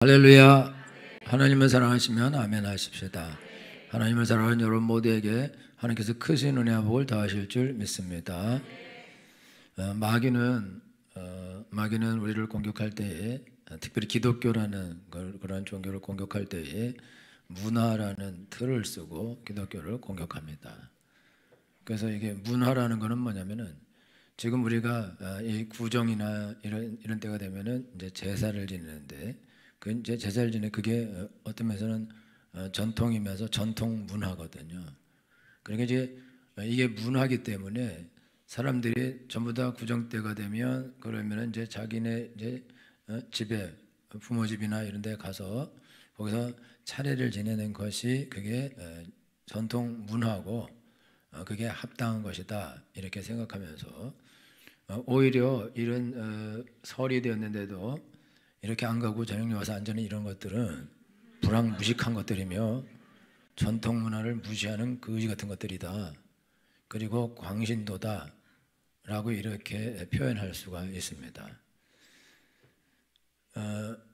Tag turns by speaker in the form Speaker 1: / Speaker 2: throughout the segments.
Speaker 1: 할렐루야. 하나님을 사랑하시면 아멘 하십시다. 하나님을 사랑하는 여러분 모두에게 하나님께서 크신 은혜와 복을 더하실 줄 믿습니다. 마귀는 우리를 공격할 때에, 특별히 기독교라는 그런 종교를 공격할 때에 문화라는 틀을 쓰고 기독교를 공격합니다. 그래서 이게 문화라는 것은 뭐냐면은, 지금 우리가 이 구정이나 이런 때가 되면은 이제 제사를 지내는데, 그 이제 제사를 지내, 그게 어떤 면에서는 전통이면서 전통 문화거든요. 그러니까 이제 이게 문화기 때문에 사람들이 전부 다 구정 때가 되면 그러면은 이제 자기네 이제 집에, 부모 집이나 이런 데 가서 거기서 차례를 지내는 것이 그게 전통 문화고, 그게 합당한 것이다 이렇게 생각하면서 오히려 이런 설이 되었는데도 이렇게 안 가고 저녁에 와서 앉는 이런 것들은 불황무식한 것들이며 전통 문화를 무시하는 거지 같은 것들이다, 그리고 광신도다 라고 이렇게 표현할 수가 있습니다.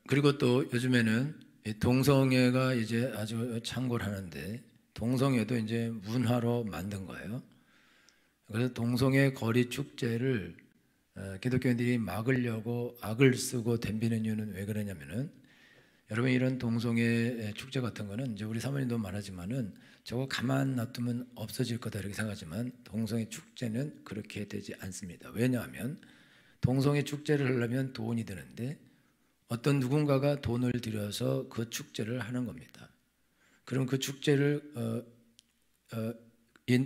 Speaker 1: 그리고 또 요즘에는 동성애가 이제 아주 창궐하는데, 동성애도 이제 문화로 만든 거예요. 그래서 동성애 거리 축제를 기독교인들이 막으려고 악을 쓰고 덤비는 이유는 왜 그러냐면은, 여러분, 이런 동성애 축제 같은 거는 이제 우리 사모님도 말하지만은 저거 가만 놔두면 없어질 거다 이렇게 생각하지만, 동성애 축제는 그렇게 되지 않습니다. 왜냐하면 동성애 축제를 하려면 돈이 드는데 어떤 누군가가 돈을 들여서 그 축제를 하는 겁니다. 그럼 그 축제를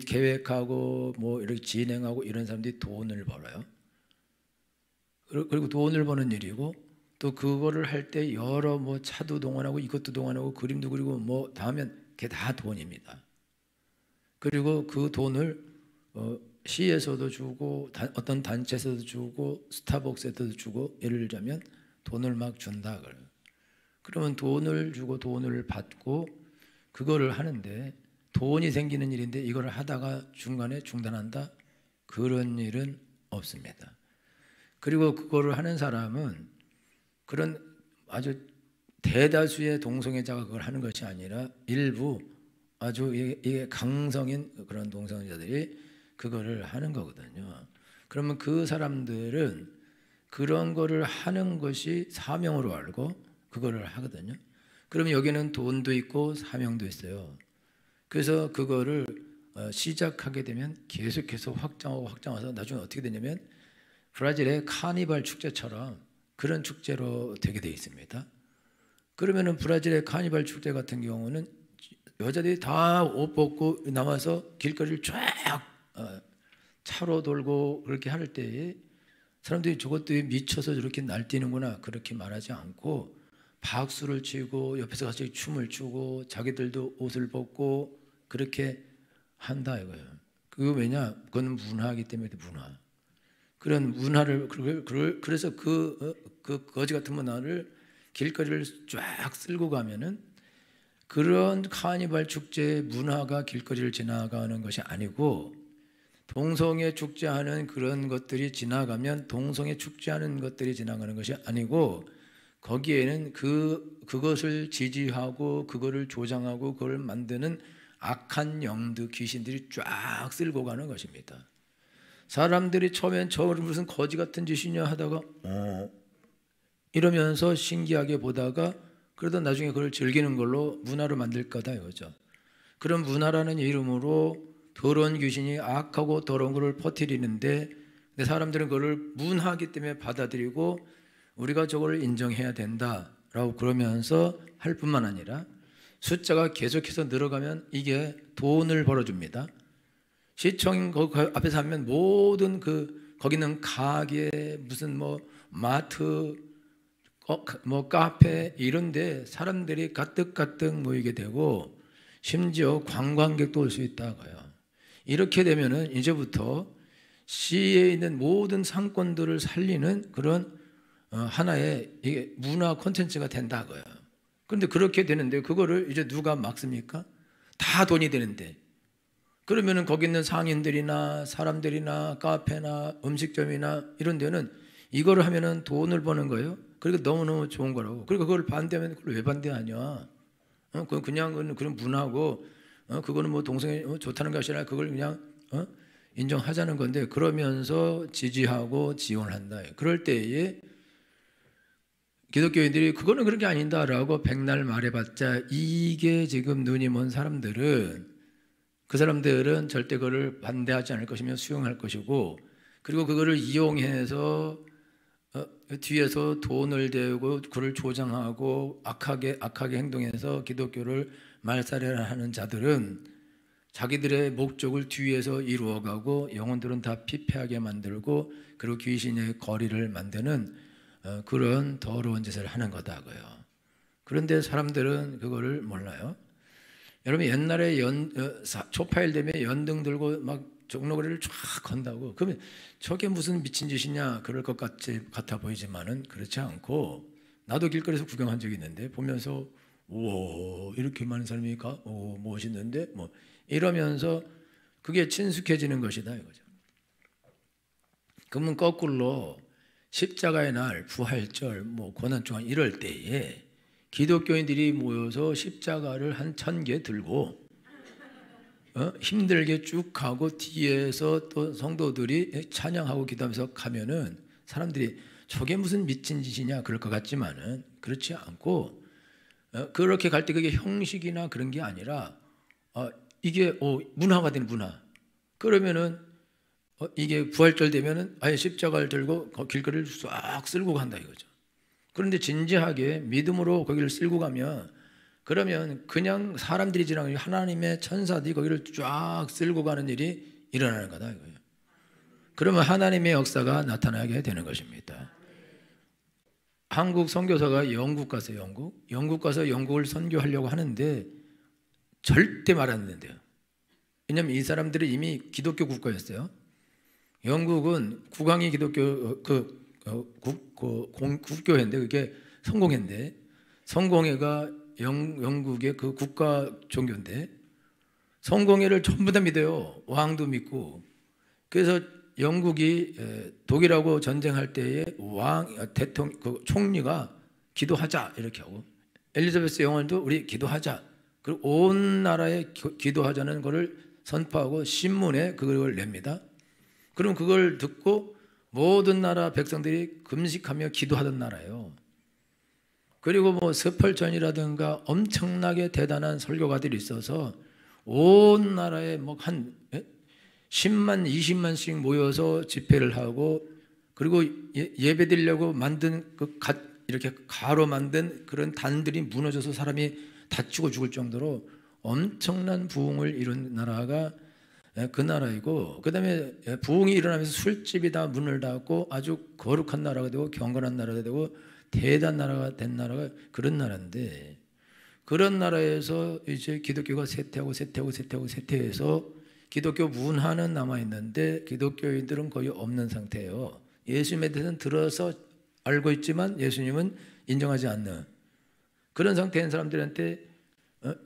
Speaker 1: 계획하고 뭐 이렇게 진행하고 이런 사람들이 돈을 벌어요. 그리고 돈을 버는 일이고, 또 그거를 할 때 여러 뭐 차도 동원하고 이것도 동원하고 그림도 그리고 뭐 다 하면 그게 다 돈입니다. 그리고 그 돈을 시에서도 주고 어떤 단체에서도 주고 스타벅스에도 주고, 예를 들자면 돈을 막 준다 그래요. 그러면 돈을 주고 돈을 받고 그거를 하는데, 돈이 생기는 일인데 이걸 하다가 중간에 중단한다? 그런 일은 없습니다. 그리고 그거를 하는 사람은 그런 아주 대다수의 동성애자가 그걸 하는 것이 아니라 일부 아주 이게 강성인 그런 동성애자들이 그거를 하는 거거든요. 그러면 그 사람들은 그런 거를 하는 것이 사명으로 알고 그거를 하거든요. 그러면 여기는 돈도 있고 사명도 있어요. 그래서 그거를 시작하게 되면 계속해서 확장해서 나중에 어떻게 되냐면 브라질의 카니발 축제처럼 그런 축제로 되게 되어 있습니다. 그러면은 브라질의 카니발 축제 같은 경우는 여자들이 다 옷 벗고 나와서 길거리를 쫙 차로 돌고 그렇게 할 때에 사람들이 저것들이 미쳐서 저렇게 날뛰는구나 그렇게 말하지 않고, 박수를 치고 옆에서 같이 춤을 추고 자기들도 옷을 벗고 그렇게 한다 이거예요. 그거 왜냐? 그건 문화이기 때문에. 문화. 그런 문화를, 그래서 그 거지 같은 문화를 길거리를 쫙 쓸고 가면은, 그런 카니발 축제의 문화가 길거리를 지나가는 것이 아니고, 동성애 축제하는 그런 것들이 지나가면 동성애 축제하는 것들이 지나가는 것이 아니고, 거기에는 그것을 지지하고 그거를 조장하고 그걸 만드는 악한 영들, 귀신들이 쫙 쓸고 가는 것입니다. 사람들이 처음엔 저를 무슨 거지 같은 짓이냐 하다가 이러면서 신기하게 보다가, 그러다 나중에 그걸 즐기는 걸로 문화로 만들 거다 이거죠. 그런 문화라는 이름으로 더러운 귀신이 악하고 더러운 것을 퍼뜨리는데, 사람들은 그걸 문화이기 때문에 받아들이고 우리가 저걸 인정해야 된다라고 그러면서 할 뿐만 아니라, 숫자가 계속해서 늘어가면 이게 돈을 벌어줍니다. 시청 앞에서 하면 모든 거기는 가게, 무슨 뭐 마트, 뭐 카페 이런데 사람들이 가득가득 모이게 되고, 심지어 관광객도 올 수 있다고요. 이렇게 되면은 이제부터 시에 있는 모든 상권들을 살리는 그런 하나의 이게 문화 콘텐츠가 된다고요. 그런데 그렇게 되는데 그거를 이제 누가 막습니까? 다 돈이 되는데. 그러면은 거기 있는 상인들이나 사람들이나 카페나 음식점이나 이런 데는 이거를 하면은 돈을 버는 거예요. 그러니까 너무너무 좋은 거라고. 그러니까 그걸 반대하면 그걸 왜 반대하냐? 그냥 그런 문화고, 그거는 뭐 동성애 좋다는 것이 아니라 그걸 그냥 인정하자는 건데, 그러면서 지지하고 지원한다. 그럴 때에 기독교인들이 그거는 그런 게 아닌다라고 백날 말해봤자, 이게 지금 눈이 먼 사람들은, 그 사람들은 절대 그거를 반대하지 않을 것이며 수용할 것이고, 그리고 그거를 이용해서 뒤에서 돈을 대고 그를 조장하고 악하게 행동해서 기독교를 말살하는 자들은 자기들의 목적을 뒤에서 이루어가고 영혼들은 다 피폐하게 만들고, 그리고 귀신의 거리를 만드는 그런 더러운 짓을 하는 거다고요. 그런데 사람들은 그거를 몰라요. 여러분, 옛날에 초파일 되면 연등 들고 막 종로거리를 쫙 건다고. 그러면 저게 무슨 미친 짓이냐 그럴 것 같아 보이지만은 그렇지 않고, 나도 길거리에서 구경한 적이 있는데 보면서 우와, 이렇게 많은 사람이 멋있는데 뭐 이러면서 그게 친숙해지는 것이다 이거죠. 그러면 거꾸로 십자가의 날, 부활절, 뭐 고난주간 이럴 때에 기독교인들이 모여서 십자가를 한 1000개 들고 힘들게 쭉 가고 뒤에서 또 성도들이 찬양하고 기도하면서 가면은 사람들이 저게 무슨 미친 짓이냐 그럴 것 같지만은 그렇지 않고, 그렇게 갈 때 그게 형식이나 그런 게 아니라 이게 문화가 된 문화. 그러면은 이게 부활절 되면은 아예 십자가를 들고 길거리를 싹 쓸고 간다 이거죠. 그런데 진지하게 믿음으로 거기를 쓸고 가면, 그러면 그냥 사람들이 지나가는 하나님의 천사들이 거기를 쫙 쓸고 가는 일이 일어나는 거다 이거예요. 그러면 하나님의 역사가 나타나게 되는 것입니다. 한국 선교사가 영국 갔어요. 영국 가서 영국을 선교하려고 하는데 절대 말 안 듣는데요. 왜냐하면 이 사람들은 이미 기독교 국가였어요. 영국은 국왕이 기독교 국교회인데, 그게 성공회인데, 성공회가 영국의 그 국가 종교인데, 성공회를 전부 다 믿어요. 왕도 믿고. 그래서 영국이 독일하고 전쟁할 때에 대통령, 총리가 기도하자 이렇게 하고, 엘리자베스 여왕도 우리 기도하자, 그리고 온 나라에 기도하자는 것을 선포하고 신문에 그걸 냅니다. 그럼 그걸 듣고 모든 나라 백성들이 금식하며 기도하던 나라예요. 그리고 뭐 서펄전이라든가 엄청나게 대단한 설교가들이 있어서 온 나라에 뭐 한 10만, 20만씩 모여서 집회를 하고, 그리고 예배드리려고 만든 이렇게 가로 만든 그런 단들이 무너져서 사람이 다치고 죽을 정도로 엄청난 부흥을 이룬 나라가 그 나라이고, 그 다음에 부흥이 일어나면서 술집이 다 문을 닫고 아주 거룩한 나라가 되고 경건한 나라가 되고 대단한 나라가 된 나라가 그런 나라인데, 그런 나라에서 이제 기독교가 쇠퇴해서 기독교 문화는 남아있는데 기독교인들은 거의 없는 상태예요. 예수님에 대해서는 들어서 알고 있지만 예수님은 인정하지 않는 그런 상태인 사람들한테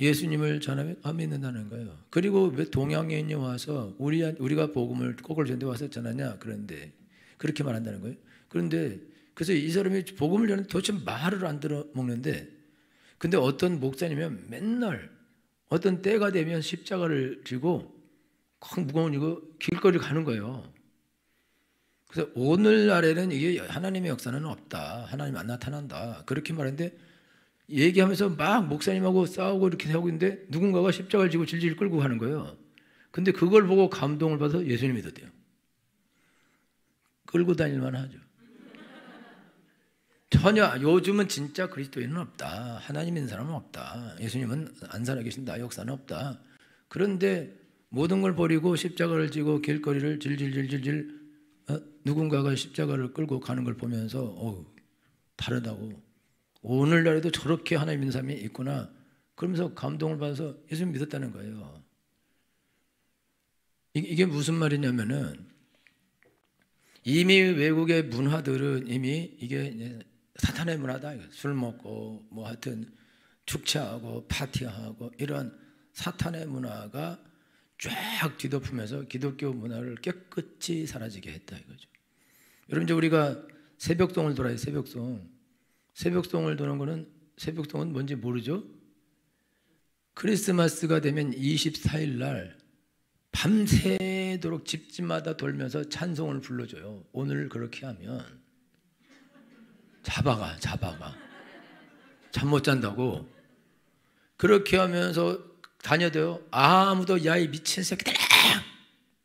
Speaker 1: 예수님을 전하면 믿는다는 거예요. 그리고 왜 동양인이 와서 우리가 복음을 거꾸로 전해 와서 전하냐 그런데 그렇게 말한다는 거예요. 그런데 그래서 이 사람이 복음을 전하는데 도대체 말을 안 들어 먹는데, 근데 어떤 목사님은 맨날 어떤 때가 되면 십자가를 쥐고 큰 무거운 이거 길거리 가는 거예요. 그래서 오늘날에는 이게 하나님의 역사는 없다, 하나님 안 나타난다 그렇게 말하는데, 얘기하면서 막 목사님하고 싸우고 이렇게 하고 있는데 누군가가 십자가를 지고 질질 끌고 가는 거예요. 근데 그걸 보고 감동을 받아서 예수님 믿었대요. 끌고 다닐만 하죠. 전혀 요즘은 진짜 그리스도인은 없다, 하나님 있는 사람은 없다, 예수님은 안 살아계신다, 역사는 없다. 그런데 모든 걸 버리고 십자가를 지고 길거리를 질질질질질 누군가가 십자가를 끌고 가는 걸 보면서 다르다고, 오늘날에도 저렇게 하나님 믿는 사람이 있구나 그러면서 감동을 받아서 예수님 믿었다는 거예요. 이게 무슨 말이냐면은, 이미 외국의 문화들은 이미 이게 사탄의 문화다. 술 먹고 뭐 하여튼 축제하고 파티하고 이런 사탄의 문화가 쫙 뒤덮으면서 기독교 문화를 깨끗이 사라지게 했다 이거죠. 여러분, 이제 우리가 새벽송을 돌아요. 새벽송. 새벽송을 도는 거는, 새벽송은 뭔지 모르죠? 크리스마스가 되면 24일 날 밤새도록 집집마다 돌면서 찬송을 불러줘요. 오늘 그렇게 하면 잡아가 잠 못 잔다고 그렇게 하면서 다녀도요, 아무도 야 이 미친 새끼들아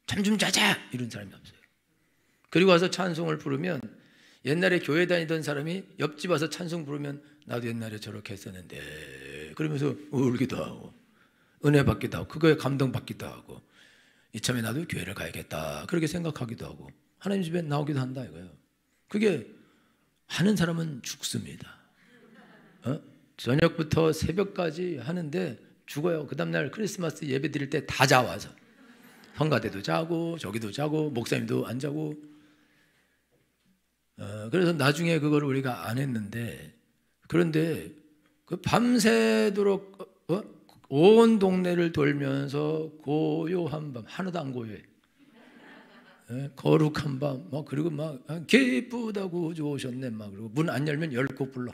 Speaker 1: 잠 좀 자자 이런 사람이 없어요. 그리고 와서 찬송을 부르면 옛날에 교회 다니던 사람이 옆집 와서 찬송 부르면 나도 옛날에 저렇게 했었는데 그러면서 울기도 하고 은혜 받기도 하고 그거에 감동 받기도 하고 이참에 나도 교회를 가야겠다 그렇게 생각하기도 하고 하나님 집에 나오기도 한다 이거예요. 그게 하는 사람은 죽습니다. 저녁부터 새벽까지 하는데 죽어요. 그 다음날 크리스마스 예배 드릴 때 다 자와서 성가대도 자고 저기도 자고 목사님도 안 자고 그래서 나중에 그걸 우리가 안 했는데 그런데 그 밤새도록 온 동네를 돌면서 고요한 밤 하나도 안 고요해. 거룩한 밤 막 그리고 막 기쁘다고 좋으셨네 막 그리고 문 안 열면 10곡 불러.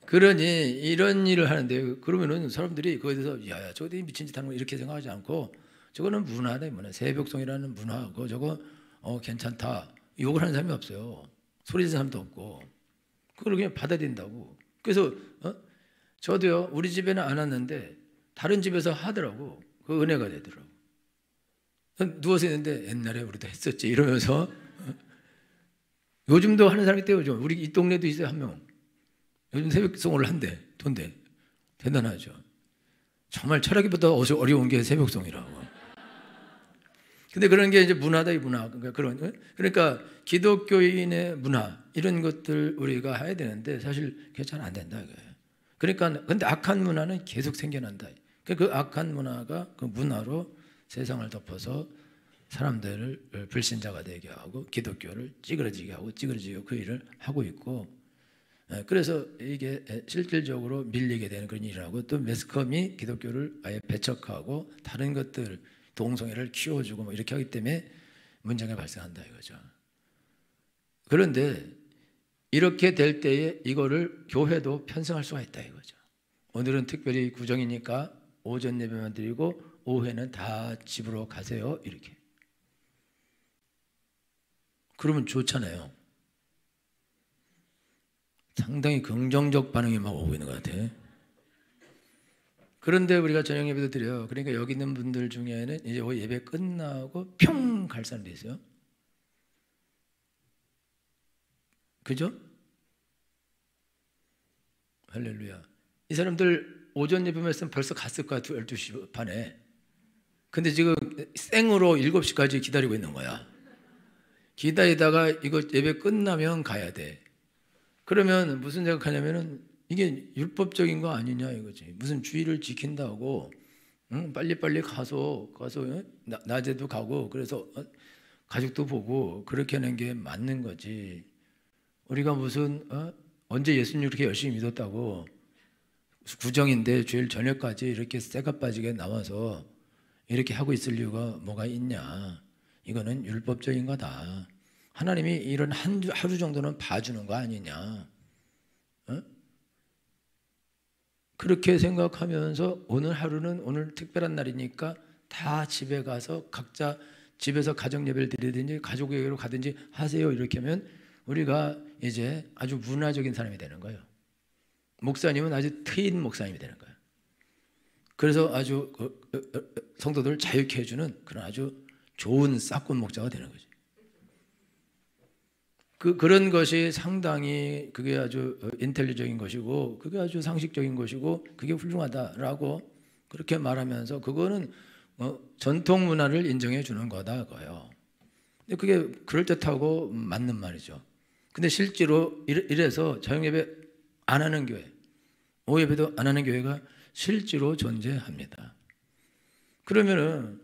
Speaker 1: 그러니 이런 일을 하는데 그러면은 사람들이 거기에 대해서 야야 저거 미친 짓 하는 거 이렇게 생각하지 않고 저거는 문화다 문화 새벽송이라는 문화고 저거 괜찮다 욕을 하는 사람이 없어요. 소리 지르는 사람도 없고 그걸 그냥 받아들인다고. 그래서 저도요 우리 집에는 안 왔는데 다른 집에서 하더라고. 그 은혜가 되더라고. 누워서 있는데 옛날에 우리도 했었지 이러면서 요즘도 하는 사람이 있대요. 요즘 우리 이 동네도 있어요 한 명. 요즘 새벽송을 한대 돈대. 대단하죠. 정말 철학이보다 어려운 게 새벽송이라고. 근데 그런 게 이제 문화다 이 문화. 그러니까 기독교인의 문화 이런 것들 우리가 해야 되는데 사실 그게 잘 안 된다 이거예요. 그러니까 근데 악한 문화는 계속 생겨난다. 그 악한 문화가 그 문화로 세상을 덮어서 사람들을 불신자가 되게 하고 기독교를 찌그러지게 하고 그 일을 하고 있고 그래서 이게 실질적으로 밀리게 되는 그런 일이라고 또 매스컴이 기독교를 아예 배척하고 다른 것들 동성애를 키워주고 뭐 이렇게 하기 때문에 문제가 발생한다 이거죠. 그런데 이렇게 될 때에 이거를 교회도 편성할 수가 있다 이거죠. 오늘은 특별히 구정이니까 오전 예배만 드리고 오후에는 다 집으로 가세요 이렇게. 그러면 좋잖아요. 상당히 긍정적 반응이 막 오고 있는 것 같아. 그런데 우리가 저녁 예배도 드려요. 그러니까 여기 있는 분들 중에는 이제 예배 끝나고 평 갈 사람도 있어요. 그죠? 할렐루야. 이 사람들 오전 예배만 했으면 벌써 갔을 거야 12시 반에. 근데 지금 생으로 7시까지 기다리고 있는 거야. 기다리다가 이거 예배 끝나면 가야 돼. 그러면 무슨 생각하냐면은 이게 율법적인 거 아니냐 이거지. 무슨 주의를 지킨다고 빨리빨리 가서 낮에도 가고 그래서 가족도 보고 그렇게 하는 게 맞는 거지. 우리가 무슨 언제 예수님 이렇게 열심히 믿었다고 구정인데 주일 저녁까지 이렇게 쇠가 빠지게 나와서 이렇게 하고 있을 이유가 뭐가 있냐. 이거는 율법적인 거다. 하나님이 이런 하루 정도는 봐주는 거 아니냐. 그렇게 생각하면서 오늘 하루는 오늘 특별한 날이니까 다 집에 가서 각자 집에서 가정 예배를 드리든지 가족 예배로 가든지 하세요. 이렇게 하면 우리가 이제 아주 문화적인 사람이 되는 거예요. 목사님은 아주 트인 목사님이 되는 거예요. 그래서 아주 성도들을 자유케 해주는 그런 아주 좋은 싹군 목자가 되는 거죠. 그런 것이 상당히 그게 아주 인텔리적인 것이고 그게 아주 상식적인 것이고 그게 훌륭하다라고 그렇게 말하면서 그거는 전통 문화를 인정해 주는 거다 그거예요. 근데 그게 그럴듯하고 맞는 말이죠. 근데 실제로 이래서 저녁예배 안 하는 교회, 오후 예배도 안 하는 교회가 실제로 존재합니다. 그러면은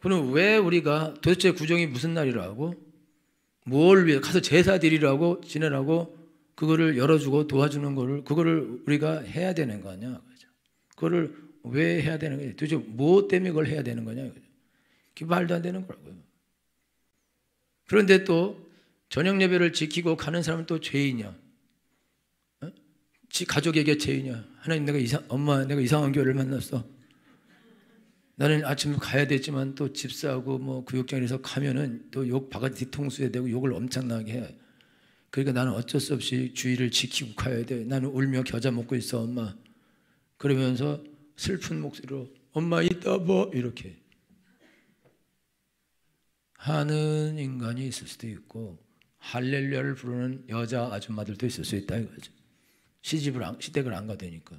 Speaker 1: 그럼 왜 우리가 도대체 구정이 무슨 날이라고? 뭘 위해 가서 제사 드리라고 지내라고 그거를 열어주고 도와주는 거를 그거를 우리가 해야 되는 거 아니야? 그거를 왜 해야 되는 거냐? 도대체 뭐 때문에 그걸 해야 되는 거냐? 그게 말도 안 되는 거라고요. 그런데 또 저녁 예배를 지키고 가는 사람은 또 죄인이야. 가족에게 죄이냐? 하나님, 엄마, 내가 이상한 교회를 만났어. 나는 아침에 가야 되지만 또 집사하고 뭐 구역장에서 가면은 또 욕 바가지 뒤통수에 대고 욕을 엄청나게 해. 그러니까 나는 어쩔 수 없이 주의를 지키고 가야 돼. 나는 울며 겨자 먹고 있어, 엄마. 그러면서 슬픈 목소리로 엄마 이따 봐 이렇게 하는 인간이 있을 수도 있고, 할렐루야를 부르는 여자 아줌마들도 있을 수 있다 이거죠. 시댁을 안 가되니까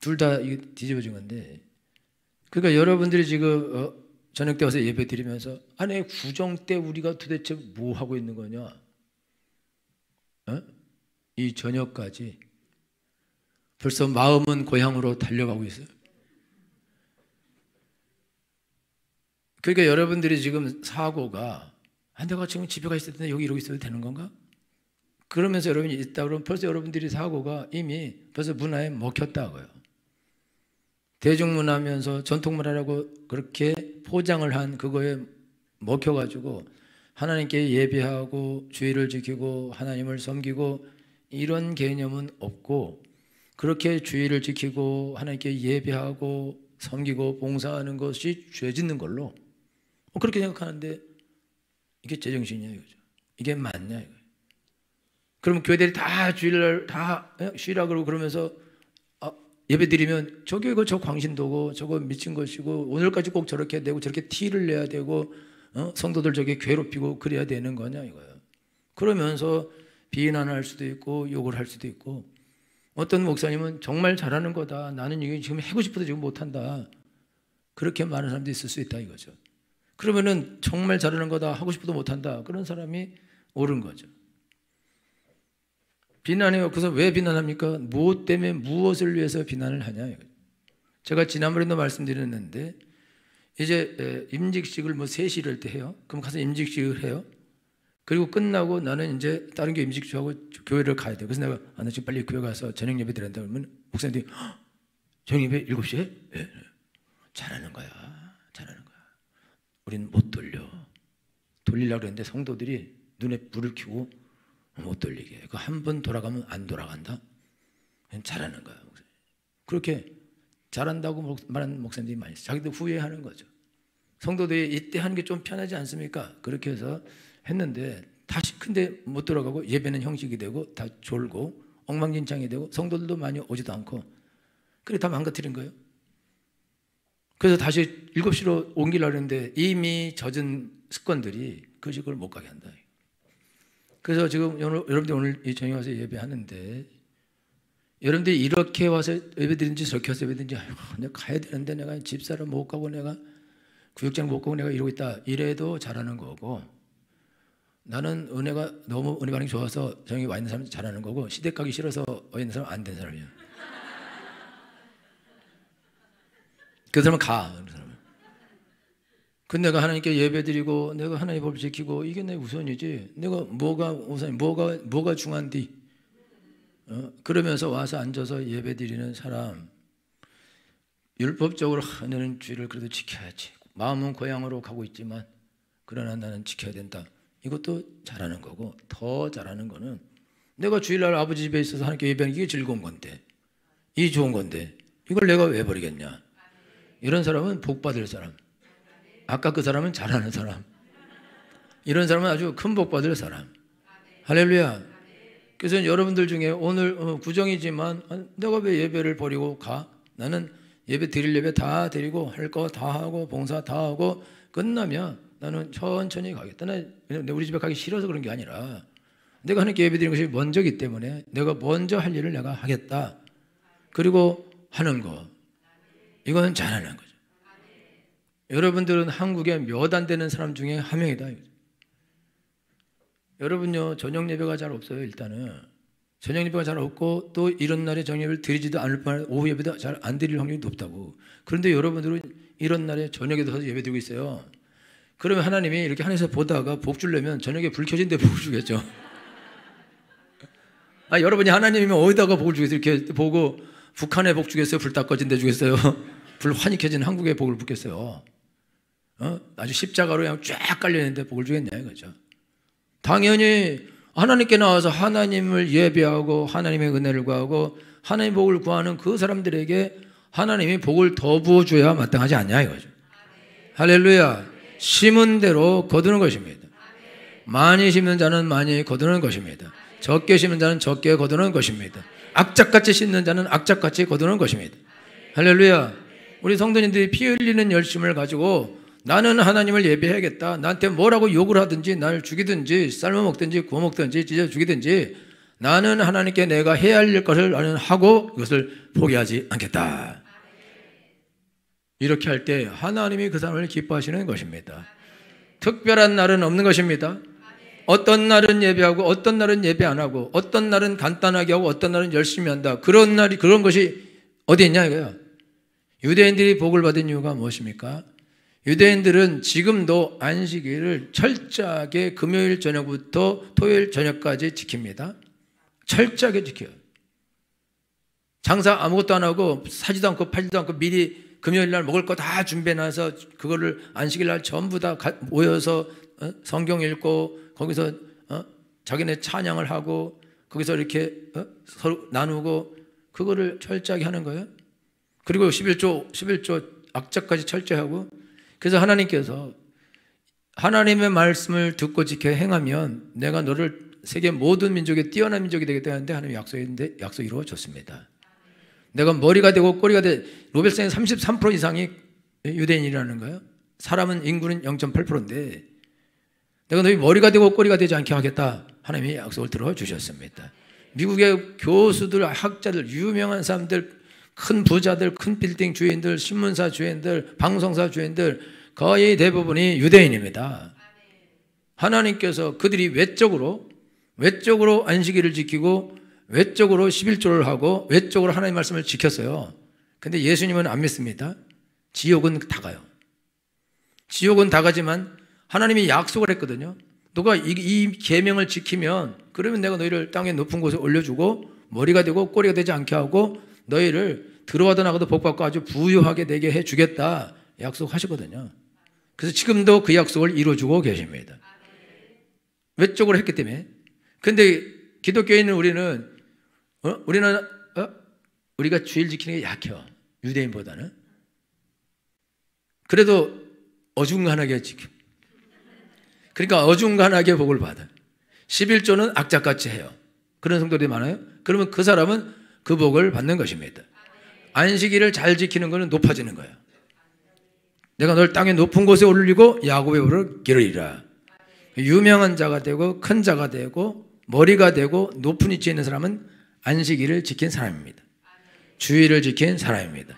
Speaker 1: 둘 다 뒤집어진 건데, 그러니까 여러분들이 지금 저녁 때 와서 예배 드리면서 아니 구정 때 우리가 도대체 뭐 하고 있는 거냐? 이 저녁까지 벌써 마음은 고향으로 달려가고 있어요. 그러니까 여러분들이 지금 사고가 내가 지금 집에 가 있을 텐데 여기 이러고 있어도 되는 건가? 그러면서 여러분이 있다 그러면 벌써 여러분들이 사고가 이미 벌써 문화에 먹혔다고요. 대중문화면서 전통문화라고 그렇게 포장을 한 그거에 먹혀가지고 하나님께 예배하고 주의를 지키고 하나님을 섬기고 이런 개념은 없고, 그렇게 주의를 지키고 하나님께 예배하고 섬기고 봉사하는 것이 죄 짓는 걸로 그렇게 생각하는데, 이게 제정신이냐 이거죠. 이게 맞냐 이거예요. 그러면 교회들이 다 주일날 다 쉬라 그러고 그러면서 예배 드리면 저게 저 광신도고 저거 미친 것이고 오늘까지 꼭 저렇게 해야 되고 저렇게 티를 내야 되고 성도들 저게 괴롭히고 그래야 되는 거냐 이거예요. 그러면서 비난할 수도 있고 욕을 할 수도 있고, 어떤 목사님은 정말 잘하는 거다, 나는 이게 지금 하고 싶어도 지금 못한다, 그렇게 많은 사람도 있을 수 있다 이거죠. 그러면은 정말 잘하는 거다, 하고 싶어도 못한다, 그런 사람이 옳은 거죠. 비난해요. 그래서 왜 비난합니까? 무엇 때문에 무엇을 위해서 비난을 하냐 이거죠. 제가 지난번에도 말씀드렸는데 이제 임직식을 뭐 3시 이럴 때 해요. 그럼 가서 임직식을 해요. 그리고 끝나고 나는 이제 다른 교회 임직식하고 교회를 가야 돼요. 그래서 내가 나 지금 빨리 교회 가서 저녁 예배 드린다 그러면 목사님들이 저녁 예배 7시에? 네. 잘하는 거야. 잘하는 거야. 우린 못 돌리려고 그랬는데 성도들이 눈에 불을 켜고 못 돌리게. 그 한 번 돌아가면 안 돌아간다. 잘하는 거야. 그렇게 잘한다고 말하는 목사님들이 많이 있어요. 자기도 후회하는 거죠. 성도들이 이때 하는 게 좀 편하지 않습니까? 그렇게 해서 했는데 다시 근데 못 돌아가고 예배는 형식이 되고 다 졸고 엉망진창이 되고 성도들도 많이 오지도 않고, 그래 다 망가뜨린 거예요. 그래서 다시 7시로 옮기려고 했는데 이미 젖은 습관들이 그 식으로 못 가게 한다. 그래서 지금 여러분들 오늘 이 저녁에 와서 예배하는데 여러분들이 이렇게 와서 예배드린지 저렇게 와서 예배드린지 내가 가야 되는데 내가 집사를 못 가고 내가 구역장 못 가고 내가 이러고 있다, 이래도 잘하는 거고, 나는 은혜가 너무 은혜 반응이 좋아서 저녁에 와 있는 사람이 잘하는 거고, 시댁 가기 싫어서 와 있는 사람은 안 된 사람이야. 그 사람은 가. 그 사람은. 근데 내가 하나님께 예배드리고 내가 하나님의 법을 지키고 이게 내 우선이지, 내가 뭐가 우선이 뭐가 중요한디, 그러면서 와서 앉아서 예배드리는 사람, 율법적으로 너는 주의를 그래도 지켜야지, 마음은 고향으로 가고 있지만 그러나 나는 지켜야 된다, 이것도 잘하는 거고, 더 잘하는 거는 내가 주일날 아버지 집에 있어서 하나님께 예배하는 게 즐거운 건데, 이 좋은 건데 이걸 내가 왜 버리겠냐. 이런 사람은 복 받을 사람, 아까 그 사람은 잘하는 사람, 이런 사람은 아주 큰 복 받을 사람. 할렐루야. 그래서 여러분들 중에 오늘 구정이지만 내가 왜 예배를 버리고 가? 나는 예배 드릴 예배 다 드리고 할 거 다 하고 봉사 다 하고 끝나면 나는 천천히 가겠다. 나 우리 집에 가기 싫어서 그런 게 아니라 내가 하나님께 예배 드리는 것이 먼저기 때문에 내가 먼저 할 일을 내가 하겠다. 그리고 하는 거, 이거는 잘하는 거죠. 여러분들은 한국에 몇 안 되는 사람 중에 한 명이다. 여러분요, 저녁 예배가 잘 없어요. 일단은 저녁 예배가 잘 없고 또 이런 날에 저녁 예배를 드리지도 않을 뿐 아니라 오후 예배도 잘 안 드릴 확률이 높다고. 그런데 여러분들은 이런 날에 저녁에도 가서 예배 드리고 있어요. 그러면 하나님이 이렇게 하늘에서 보다가 복 주려면 저녁에 불 켜진 데 복을 주겠죠. 여러분이 하나님이면 어디다가 복을 주겠어요? 이렇게 보고 북한에 복 주겠어요? 불 딱 꺼진 데 주겠어요? 불 환히 켜진 한국에 복을 붓겠어요? 아주 십자가로 그냥 쫙 깔려있는데 복을 주겠냐 이거죠. 당연히 하나님께 나와서 하나님을 예배하고 하나님의 은혜를 구하고 하나님의 복을 구하는 그 사람들에게 하나님이 복을 더 부어줘야 마땅하지 않냐 이거죠. 할렐루야. 심은 대로 거두는 것입니다. 많이 심는 자는 많이 거두는 것입니다. 적게 심는 자는 적게 거두는 것입니다. 악착같이 심는 자는 악착같이 거두는 것입니다. 할렐루야. 우리 성도님들이 피 흘리는 열심을 가지고 나는 하나님을 예배해야겠다, 나한테 뭐라고 욕을 하든지 나를 죽이든지 삶아 먹든지 구워 먹든지 찢어 죽이든지 나는 하나님께 내가 해야 할 것을 나는 하고 이것을 포기하지 않겠다. 이렇게 할 때 하나님이 그 사람을 기뻐하시는 것입니다. 특별한 날은 없는 것입니다. 어떤 날은 예배하고 어떤 날은 예배 안 하고 어떤 날은 간단하게 하고 어떤 날은 열심히 한다. 그런 날이 그런 것이 어디 있냐 이거야. 유대인들이 복을 받은 이유가 무엇입니까? 유대인들은 지금도 안식일을 철저하게 금요일 저녁부터 토요일 저녁까지 지킵니다. 철저하게 지켜요. 장사 아무것도 안 하고 사지도 않고 팔지도 않고 미리 금요일 날 먹을 거 다 준비해놔서 그거를 안식일 날 전부 다 모여서 성경 읽고 거기서 자기네 찬양을 하고 거기서 이렇게 서로 나누고 그거를 철저하게 하는 거예요. 그리고 11조 악착까지 철저히 하고, 그래서 하나님께서 하나님의 말씀을 듣고 지켜 행하면 내가 너를 세계 모든 민족에 뛰어난 민족이 되겠다 하는데 하나님이 약속했는데 약속 이루어졌습니다. 내가 머리가 되고 꼬리가 돼. 로벨상의 33% 이상이 유대인이라는 거예요. 사람은 인구는 0.8%인데 내가 너희 머리가 되고 꼬리가 되지 않게 하겠다. 하나님이 약속을 들어주셨습니다. 미국의 교수들, 학자들, 유명한 사람들, 큰 부자들, 큰 빌딩 주인들, 신문사 주인들, 방송사 주인들 거의 대부분이 유대인입니다. 하나님께서 그들이 외적으로 안식일을 지키고 외적으로 11조를 하고 외적으로 하나님의 말씀을 지켰어요. 근데 예수님은 안 믿습니다. 지옥은 다 가요. 지옥은 다 가지만 하나님이 약속을 했거든요. 너가 이 계명을 지키면 그러면 내가 너희를 땅의 높은 곳에 올려주고 머리가 되고 꼬리가 되지 않게 하고 너희를 들어와도 나가도 복받고 아주 부유하게 되게 해주겠다 약속하시거든요. 그래서 지금도 그 약속을 이루어주고 계십니다. 외적으로 했기 때문에. 근데 기독교인은 우리가 주일 지키는 게 약해요. 유대인보다는. 그래도 어중간하게 지켜. 그러니까 어중간하게 복을 받아요. 11조는 악착같이 해요. 그런 성도들이 많아요. 그러면 그 사람은 그 복을 받는 것입니다. 안식일을 잘 지키는 것은 높아지는 거예요. 내가 널 땅의 높은 곳에 올리고 야곱의 볼을 기르리라. 유명한 자가 되고 큰 자가 되고 머리가 되고 높은 위치에 있는 사람은 안식일을 지킨 사람입니다. 주일을 지킨 사람입니다.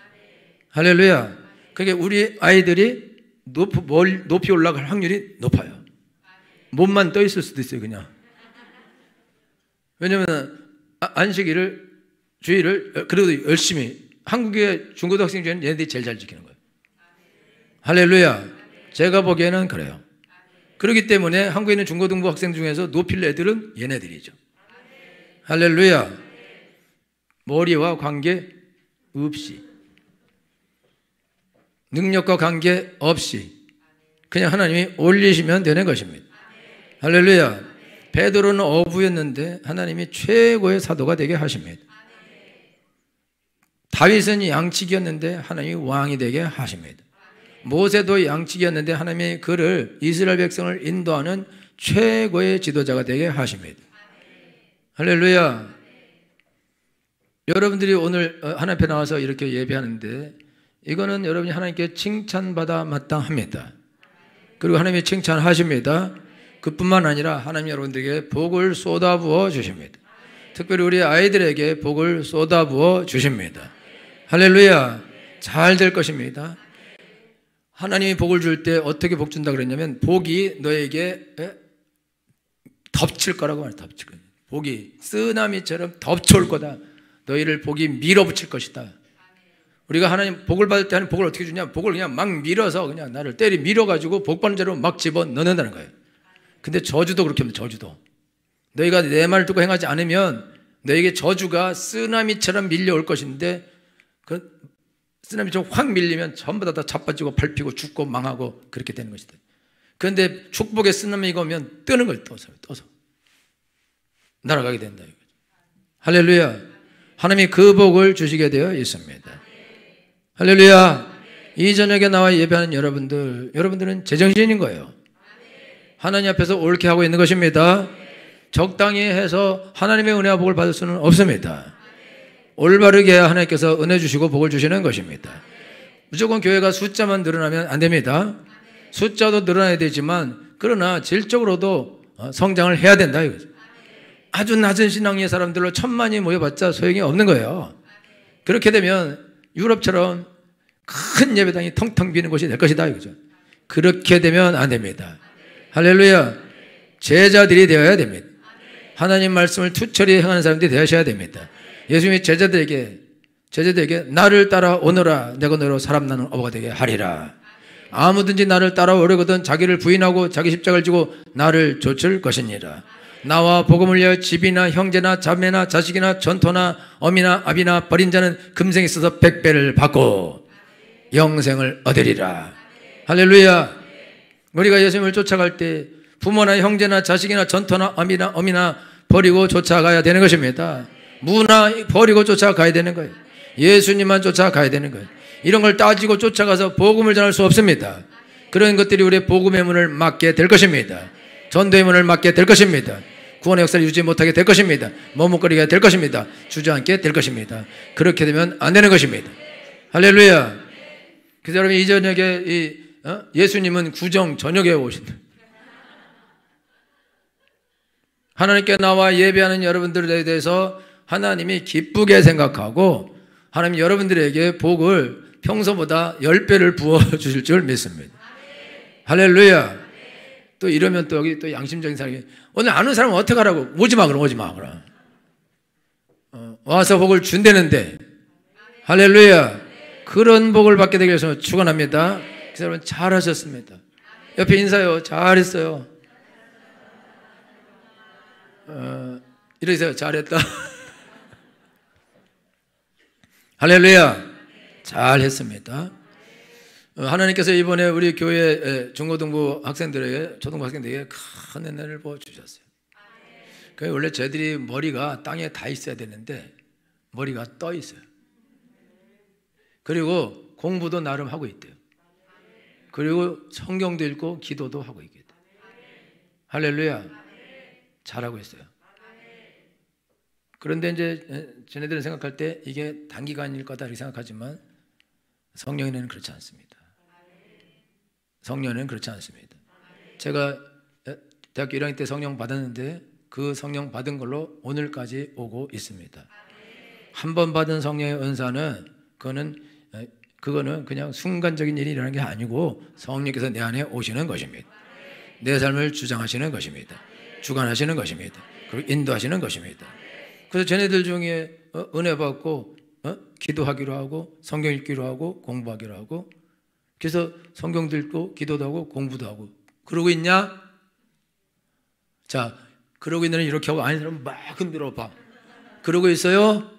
Speaker 1: 할렐루야. 그러니까 우리 아이들이 높이 올라갈 확률이 높아요. 몸만 떠 있을 수도 있어요, 그냥. 왜냐하면 안식일을, 주일을 그래도 열심히, 한국의 중고등학생 중에는 얘네들이 제일 잘 지키는 거예요. 할렐루야. 제가 보기에는 그래요. 그렇기 때문에 한국에 있는 중고등부 학생 중에서 높일 애들은 얘네들이죠. 할렐루야. 머리와 관계 없이, 능력과 관계 없이 그냥 하나님이 올리시면 되는 것입니다. 할렐루야. 베드로는 어부였는데 하나님이 최고의 사도가 되게 하십니다. 다윗은 양치기였는데 하나님이 왕이 되게 하십니다. 모세도 양치기였는데 하나님이 그를, 이스라엘 백성을 인도하는 최고의 지도자가 되게 하십니다. 할렐루야. 여러분들이 오늘 하나님 앞에 나와서 이렇게 예배하는데 이거는 여러분이 하나님께 칭찬받아 마땅합니다. 그리고 하나님이 칭찬하십니다. 그뿐만 아니라 하나님 여러분들에게 복을 쏟아부어 주십니다. 특별히 우리 아이들에게 복을 쏟아부어 주십니다. 할렐루야. 잘 될 것입니다. 하나님이 복을 줄 때 어떻게 복 준다 그랬냐면 복이 너에게 덮칠 거라고 말해요. 덮칠 거예요. 복이 쓰나미처럼 덮쳐올 거다. 너희를 복이 밀어붙일 것이다. 우리가 하나님 복을 받을 때 하는 복을 어떻게 주냐? 복을 그냥 막 밀어서 그냥 나를 때리 밀어가지고 복 받는 자로 막 집어 넣는다는 거예요. 근데 저주도 그렇게 합니다. 저주도. 너희가 내 말을 듣고 행하지 않으면 너에게 저주가 쓰나미처럼 밀려올 것인데 그 쓰나미처럼 확 밀리면 전부 다 자빠지고 밟히고 죽고 망하고 그렇게 되는 것이다. 그런데 축복의 쓰나미가 오면 뜨는 거예요. 떠서. 날아가게 된다. 할렐루야. 하나님이 그 복을 주시게 되어 있습니다. 할렐루야. 이 저녁에 나와 예배하는 여러분들은 제정신인 거예요. 하나님 앞에서 옳게 하고 있는 것입니다. 적당히 해서 하나님의 은혜와 복을 받을 수는 없습니다. 올바르게 해야 하나님께서 은혜 주시고 복을 주시는 것입니다. 무조건 교회가 숫자만 늘어나면 안 됩니다. 숫자도 늘어나야 되지만 그러나 질적으로도 성장을 해야 된다 이거죠. 아주 낮은 신앙의 사람들로 1000만이 모여봤자 소용이 없는 거예요. 그렇게 되면 유럽처럼 큰 예배당이 텅텅 비는 곳이 될 것이다 이거죠. 그렇게 되면 안 됩니다. 할렐루야. 제자들이 되어야 됩니다. 하나님 말씀을 투철히 행하는 사람들이 되셔야 됩니다. 예수님이 제자들에게 나를 따라오너라 내가 너로 사람 나는 어부가 되게 하리라. 아무든지 나를 따라오려거든 자기를 부인하고 자기 십자가를 지고 나를 좇을 것이니라. 나와 복음을 위하여 집이나 형제나 자매나 자식이나 전토나 어미나 아비나 버린 자는 금생에 있어서 100배를 받고 영생을 얻으리라. 할렐루야. 우리가 예수님을 쫓아갈 때 부모나 형제나 자식이나 전토나 어미나 버리고 쫓아가야 되는 것입니다. 무나 버리고 쫓아가야 되는 거예요. 예수님만 쫓아가야 되는 거예요. 이런 걸 따지고 쫓아가서 복음을 전할 수 없습니다. 그런 것들이 우리의 복음의 문을 막게 될 것입니다. 전도의 문을 막게 될 것입니다. 구원의 역사를 유지 못하게 될 것입니다. 머뭇거리게 될 것입니다. 주저앉게 될 것입니다. 그렇게 되면 안 되는 것입니다. 할렐루야. 그래서 여러분 이 저녁에 예수님은 구정 저녁에 오신다. 하나님께 나와 예배하는 여러분들에 대해서 하나님이 기쁘게 생각하고 하나님 여러분들에게 복을 평소보다 10배를 부어주실 줄 믿습니다. 할렐루야. 또 이러면 또 여기 또 양심적인 사람이 오늘 아는 사람은 어떻게 하라고? 오지 마 그럼. 와서 복을 준다는데. 할렐루야. 그런 복을 받게 되기 위해서 축원합니다. 그래서 여러분 잘하셨습니다. 옆에 인사요. 잘했어요. 이러세요. 잘했다. 할렐루야. 잘했습니다. 하나님께서 이번에 우리 교회 중고등부 학생들에게 초등부 학생들에게 큰 은혜를 부어주셨어요. 원래 쟤들이 머리가 땅에 다 있어야 되는데 머리가 떠 있어요. 그리고 공부도 나름 하고 있대요. 그리고 성경도 읽고 기도도 하고 있게 돼요. 할렐루야. 잘하고 있어요. 그런데 이제 쟤네들은 생각할 때 이게 단기간일 거다 이렇게 생각하지만 성령에는 그렇지 않습니다. 성령은 그렇지 않습니다. 제가 대학교 1학년 때 성령 받았는데 그 성령 받은 걸로 오늘까지 오고 있습니다. 한 번 받은 성령의 은사는 그거는 그냥 순간적인 일이 일어나는 게 아니고 성령께서 내 안에 오시는 것입니다. 내 삶을 주장하시는 것입니다. 주관하시는 것입니다. 그리고 인도하시는 것입니다. 그래서 쟤네들 중에 은혜 받고 기도하기로 하고 성경 읽기로 하고 공부하기로 하고 그래서 성경도 읽고 기도도 하고 공부도 하고 그러고 있냐? 자, 그러고 있는 이렇게 하고 아닌 사람은 막 흔들어 봐. 그러고 있어요?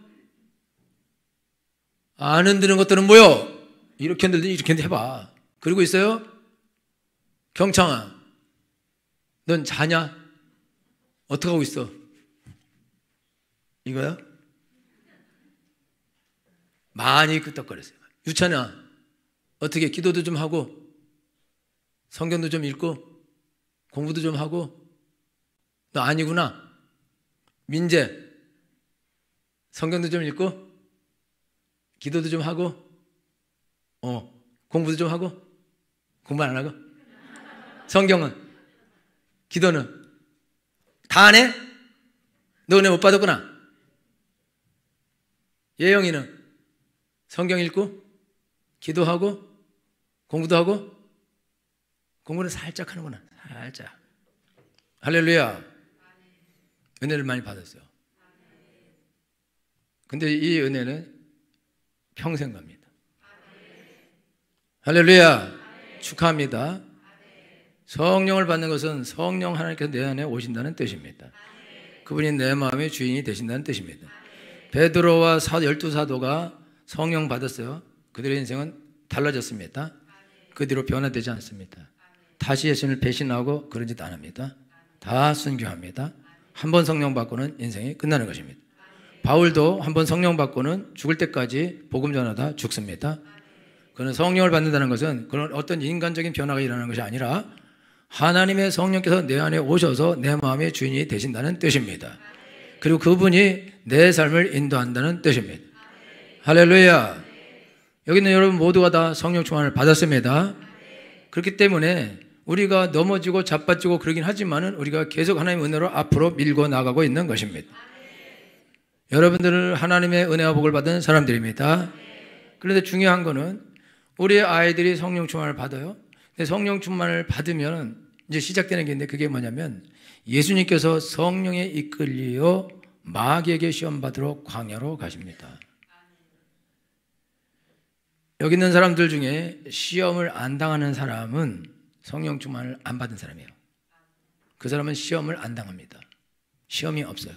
Speaker 1: 안 흔드는 것들은 뭐요? 이렇게 흔들더니 이렇게 해봐. 그러고 있어요? 경창아, 넌 자냐? 어떻게 하고 있어? 이거야? 많이 끄떡거렸어요. 유찬아, 어떻게 기도도 좀 하고 성경도 좀 읽고 공부도 좀 하고 너 아니구나. 민재, 성경도 좀 읽고 기도도 좀 하고 공부도 좀 하고 공부 안 하고 성경은 기도는 다 안 해? 너 은혜 못 받았구나. 예영이는 성경 읽고 기도하고 공부도 하고 공부는 살짝 하는구나. 살짝. 할렐루야. 은혜를 많이 받았어요. 근데 이 은혜는 평생 갑니다. 할렐루야. 축하합니다. 성령을 받는 것은 성령 하나님께서 내 안에 오신다는 뜻입니다. 그분이 내 마음의 주인이 되신다는 뜻입니다. 베드로와 12사도가 성령 받았어요. 그들의 인생은 달라졌습니다. 그 뒤로 변화되지 않습니다. 다시 예수님을 배신하고 그런 짓 안 합니다. 다 순교합니다. 한 번 성령 받고는 인생이 끝나는 것입니다. 바울도 한 번 성령 받고는 죽을 때까지 복음 전하다 죽습니다. 그는 성령을 받는다는 것은 그런 어떤 인간적인 변화가 일어나는 것이 아니라 하나님의 성령께서 내 안에 오셔서 내 마음의 주인이 되신다는 뜻입니다. 그리고 그분이 내 삶을 인도한다는 뜻입니다. 할렐루야. 여기 있는 여러분 모두가 다 성령 충만을 받았습니다. 그렇기 때문에 우리가 넘어지고 자빠지고 그러긴 하지만은 우리가 계속 하나님의 은혜로 앞으로 밀고 나가고 있는 것입니다. 여러분들은 하나님의 은혜와 복을 받은 사람들입니다. 그런데 중요한 거는 우리 아이들이 성령 충만을 받아요. 근데 성령 충만을 받으면 이제 시작되는 게 있는데 그게 뭐냐면 예수님께서 성령에 이끌려 마귀에게 시험 받으러 광야로 가십니다. 여기 있는 사람들 중에 시험을 안 당하는 사람은 성령 충만을 안 받은 사람이에요. 그 사람은 시험을 안 당합니다. 시험이 없어요.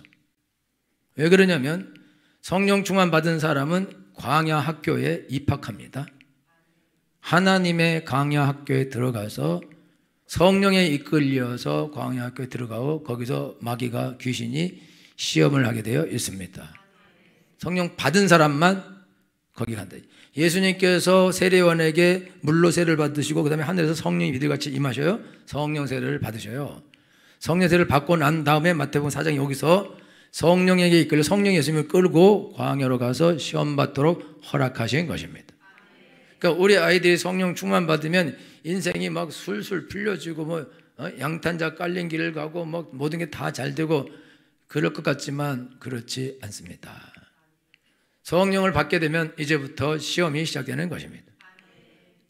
Speaker 1: 왜 그러냐면 성령 충만 받은 사람은 광야 학교에 입학합니다. 하나님의 광야 학교에 들어가서 성령에 이끌려서 광야 학교에 들어가고 거기서 마귀가 귀신이 시험을 하게 되어 있습니다. 성령 받은 사람만 거기 간다. 예수님께서 세례요한에게 물로 세례를 받으시고 그 다음에 하늘에서 성령이 비둘기같이 임하셔요. 성령 세례를 받으셔요. 성령 세례를 받고 난 다음에 마태복음 4장 여기서 성령에게 이끌려 성령 예수님을 끌고 광야로 가서 시험 받도록 허락하신 것입니다. 그러니까 우리 아이들이 성령 충만 받으면 인생이 막 술술 풀려지고 뭐 양탄자 깔린 길을 가고 뭐 모든 게 다 잘 되고 그럴 것 같지만 그렇지 않습니다. 성령을 받게 되면 이제부터 시험이 시작되는 것입니다.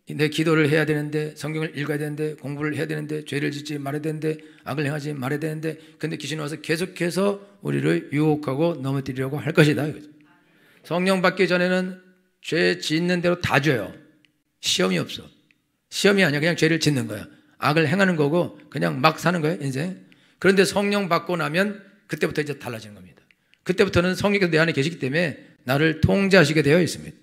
Speaker 1: 내 기도를 해야 되는데 성경을 읽어야 되는데 공부를 해야 되는데 죄를 짓지 말아야 되는데 악을 행하지 말아야 되는데 근데 귀신이 와서 계속해서 우리를 유혹하고 넘어뜨리려고 할 것이다. 성령 받기 전에는 죄 짓는 대로 다 줘요. 시험이 없어. 시험이 아니야. 그냥 죄를 짓는 거야. 악을 행하는 거고 그냥 막 사는 거예요, 인생. 그런데 성령 받고 나면 그때부터 이제 달라지는 겁니다. 그때부터는 성령께서 내 안에 계시기 때문에 나를 통제하시게 되어 있습니다.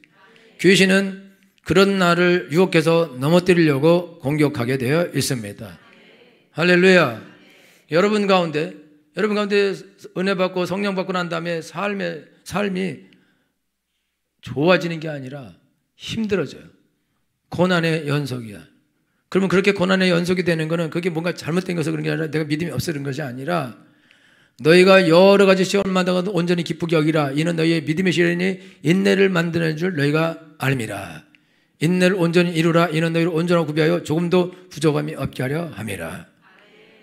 Speaker 1: 귀신은 그런 나를 유혹해서 넘어뜨리려고 공격하게 되어 있습니다. 할렐루야. 여러분 가운데 은혜 받고 성령 받고 난 다음에 삶이 좋아지는 게 아니라 힘들어져요. 고난의 연속이야. 그러면 그렇게 고난의 연속이 되는 거는 그게 뭔가 잘못된 것을 그런 게 아니라 내가 믿음이 없어 그런 것이 아니라 너희가 여러 가지 시험을 만나도 온전히 기쁘게 여기라. 이는 너희의 믿음의 시련이 인내를 만드는 줄 너희가 알미라. 인내를 온전히 이루라. 이는 너희를 온전하고 구비하여 조금도 부족함이 없게 하려 함이라.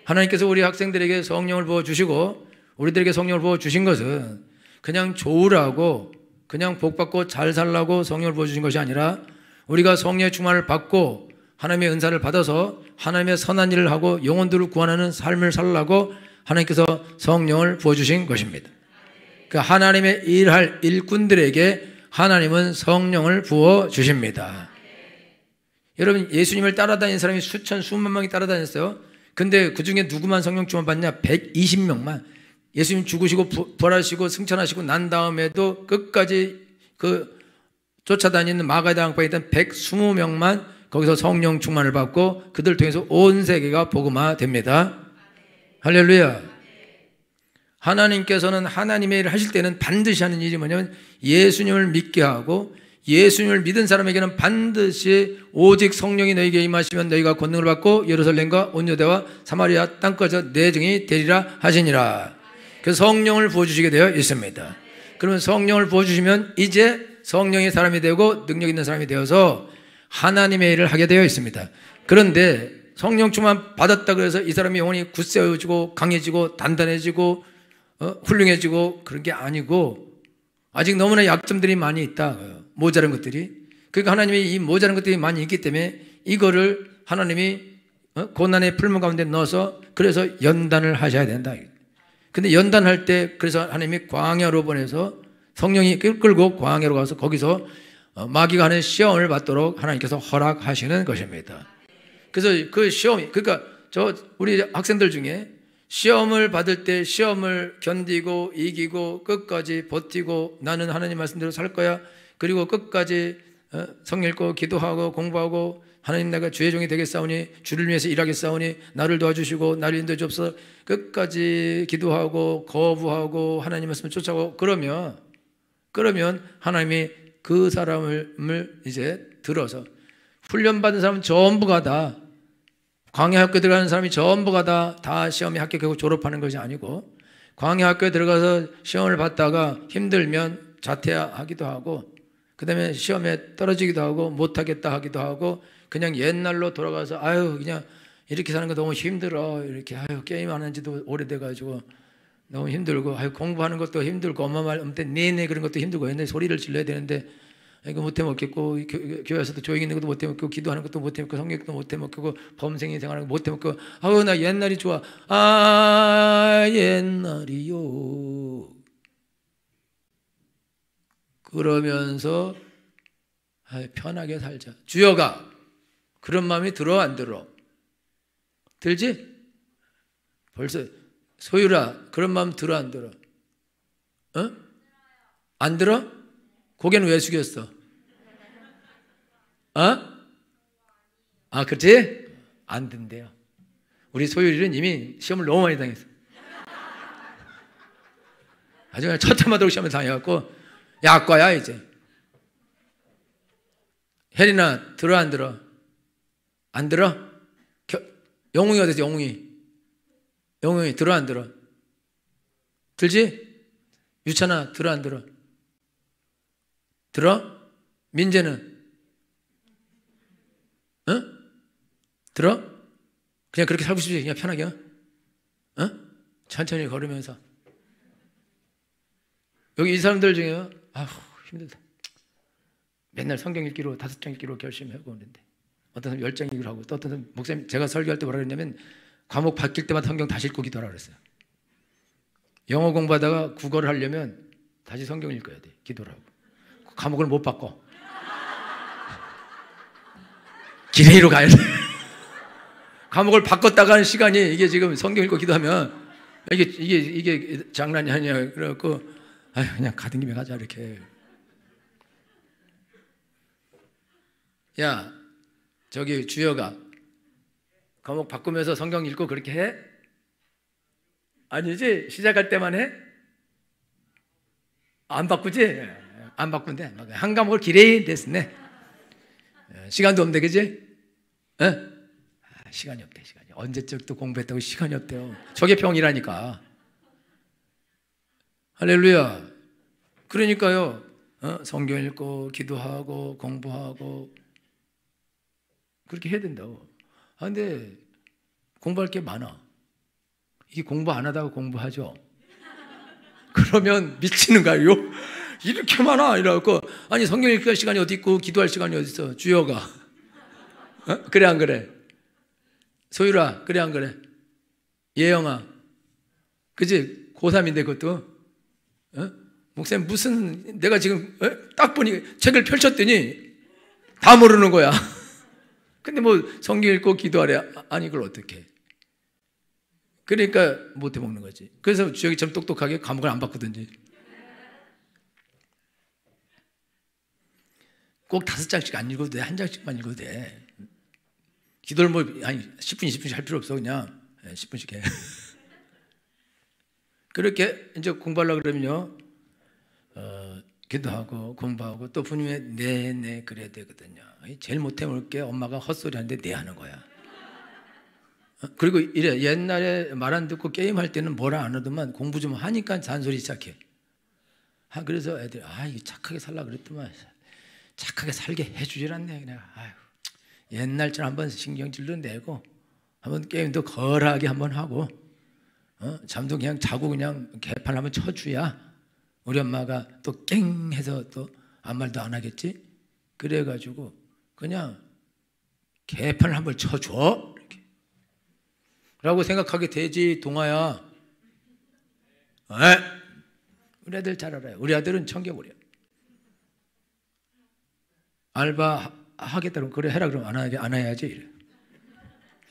Speaker 1: 하나님께서 우리 학생들에게 성령을 부어주시고 우리들에게 성령을 부어주신 것은 그냥 좋으라고 그냥 복받고 잘 살라고 성령을 부어주신 것이 아니라 우리가 성령의 충만을 받고 하나님의 은사를 받아서 하나님의 선한 일을 하고 영혼들을 구원하는 삶을 살라고 하나님께서 성령을 부어주신 것입니다. 그 하나님의 일할 일꾼들에게 하나님은 성령을 부어주십니다. 여러분 예수님을 따라다니는 사람이 수천 수만 명이 따라다녔어요. 근데 그 중에 누구만 성령 충만 받냐? 120명만. 예수님 죽으시고 부활하시고 승천하시고 난 다음에도 끝까지 그 쫓아다니는 마가다락방에 있던 120명만 거기서 성령 충만을 받고 그들 통해서 온 세계가 복음화됩니다. 할렐루야. 하나님께서는 하나님의 일을 하실 때는 반드시 하는 일이 뭐냐면 예수님을 믿게 하고 예수님을 믿은 사람에게는 반드시 오직 성령이 너희에게 임하시면 너희가 권능을 받고 예루살렘과 온 유대와 사마리아 땅까지 내 증인이 되리라 하시니라. 그래서 성령을 부어주시게 되어 있습니다. 그러면 성령을 부어주시면 이제 성령의 사람이 되고 능력 있는 사람이 되어서 하나님의 일을 하게 되어 있습니다. 그런데 성령 충만 받았다 그래서 이 사람이 영혼이 굳세워지고 강해지고 단단해지고 훌륭해지고 그런 게 아니고 아직 너무나 약점들이 많이 있다. 모자란 것들이. 그러니까 하나님이 이 모자란 것들이 많이 있기 때문에 이거를 하나님이 고난의 풀무 가운데 넣어서 그래서 연단을 하셔야 된다. 근데 연단할 때 그래서 하나님이 광야로 보내서 성령이 끌고 광야로 가서 거기서 마귀가 하는 시험을 받도록 하나님께서 허락하시는 것입니다. 그래서 그 시험이 그러니까 우리 학생들 중에 시험을 받을 때 시험을 견디고 이기고 끝까지 버티고 나는 하나님 말씀대로 살 거야. 그리고 끝까지 성령 읽고 기도하고 공부하고 하나님 내가 주의 종이 되겠사오니 주를 위해서 일하겠사오니 나를 도와주시고 나를 인도해 주옵소서. 끝까지 기도하고 거부하고 하나님 말씀을 쫓아오고 그러면 하나님이 그 사람을 이제 들어서 훈련받은 사람은 전부가 다 광야학교에 들어가는 사람이 전부가 다 시험에 합격하고 졸업하는 것이 아니고 광야학교에 들어가서 시험을 봤다가 힘들면 자퇴하기도 하고 그 다음에 시험에 떨어지기도 하고 못하겠다 하기도 하고 그냥 옛날로 돌아가서 아유 그냥 이렇게 사는 거 너무 힘들어 이렇게 아유 게임 안 한 지도 오래돼가지고 너무 힘들고 아유 공부하는 것도 힘들고 엄마 말 엄때 네네 그런 것도 힘들고 옛날에 소리를 질러야 되는데 이거 못해 먹겠고 교회에서도 조용히 있는 것도 못해 먹고 기도하는 것도 못해 먹고 성경도 못해 먹고 범생이 생활하는 거 못해 먹고 아우 나 옛날이 좋아 아 옛날이요 그러면서 편하게 살자. 주여가 그런 마음이 들어 안 들어? 들지? 벌써 소유라 그런 마음 들어 안 들어? 어? 안 들어? 고개는 왜 숙였어? 어? 아 그렇지? 안 된대요. 우리 소유리는 이미 시험을 너무 많이 당했어. 아주 그냥 첫해마도록 시험을 당해갖고 약과야 이제. 혜린아 들어 안 들어? 안 들어? 영웅이 어디서 영웅이 들어 안 들어? 들지? 유찬아 들어 안 들어? 들어? 민재는? 어? 들어? 그냥 그렇게 살고 싶지 그냥 편하게 어? 천천히 걸으면서 여기 이 사람들 중에 아휴 힘들다 맨날 성경 읽기로 5장 읽기로 결심하고 오는데 어떤 사람 10장 읽기로 하고 또 어떤 사람 목사님 제가 설교할 때 뭐라 그랬냐면 과목 바뀔 때마다 성경 다시 읽고 기도하라 그랬어요. 영어 공부하다가 국어를 하려면 다시 성경 읽어야 돼 기도를 하고 과목을 못 바꿔 기레이로 가야 돼 과목을 바꿨다가 하는 시간이 이게 지금 성경 읽고 기도하면 이게 장난이 아니야 그래갖고 아유 그냥 가던 김에 가자 이렇게 야 저기 주여가 과목 바꾸면서 성경 읽고 그렇게 해? 아니지? 시작할 때만 해? 안 바꾸지? 안 바꾼대 한 과목을 기레이 됐네 시간도 없는데 그지? 시간이 없대 시간이 언제적 또 공부했다고 시간이 없대요 저게 병이라니까 할렐루야 그러니까요 성경 읽고 기도하고 공부하고 그렇게 해야 된다고 근데 공부할 게 많아 이게 공부 안 하다가 공부하죠 그러면 미치는 거예요 이렇게 많아 이래갖고 아니 성경 읽을 시간이 어디 있고 기도할 시간이 어디 있어 주여가 그래 안 그래 소유라 그래 안 그래 예영아 그지 고3인데 그것도 목사님 무슨 내가 지금 딱 보니 책을 펼쳤더니 다 모르는 거야 근데 뭐 성경 읽고 기도하래 아니 이걸 어떻게 해 그러니까 못해 먹는 거지 그래서 주혁이처럼 똑똑하게 과목을 안 바꾸든지 꼭 5장씩 안 읽어도 돼. 1장씩만 읽어도 돼. 기도를 뭐 아니 10분, 20분씩 할 필요 없어. 그냥 10분씩 해. 그렇게 이제 공부하려고 그러면요. 기도하고 공부하고 또 부모님의 네 그래야 되거든요. 제일 못해 먹을 게 엄마가 헛소리 하는데 네 하는 거야. 그리고 이래 옛날에 말 안 듣고 게임할 때는 뭐라 안 하더만 공부 좀 하니까 잔소리 시작해. 그래서 애들 이거 착하게 살라 그랬더만 착하게 살게 해주질 않네. 그냥 옛날처럼 한번 신경질도 내고 한번 게임도 거하게 한번 하고 잠도 그냥 자고 그냥 개판 한번 쳐줘야 우리 엄마가 또 깽 해서 또 아무 말도 안 하겠지. 그래가지고 그냥 개판을 한번 쳐줘 이렇게 라고 생각하게 되지. 동아야 우리 아들 잘 알아요. 우리 아들은 청개구리야. 알바 하겠다고 그래 해라 그러면 안 해야지 이래.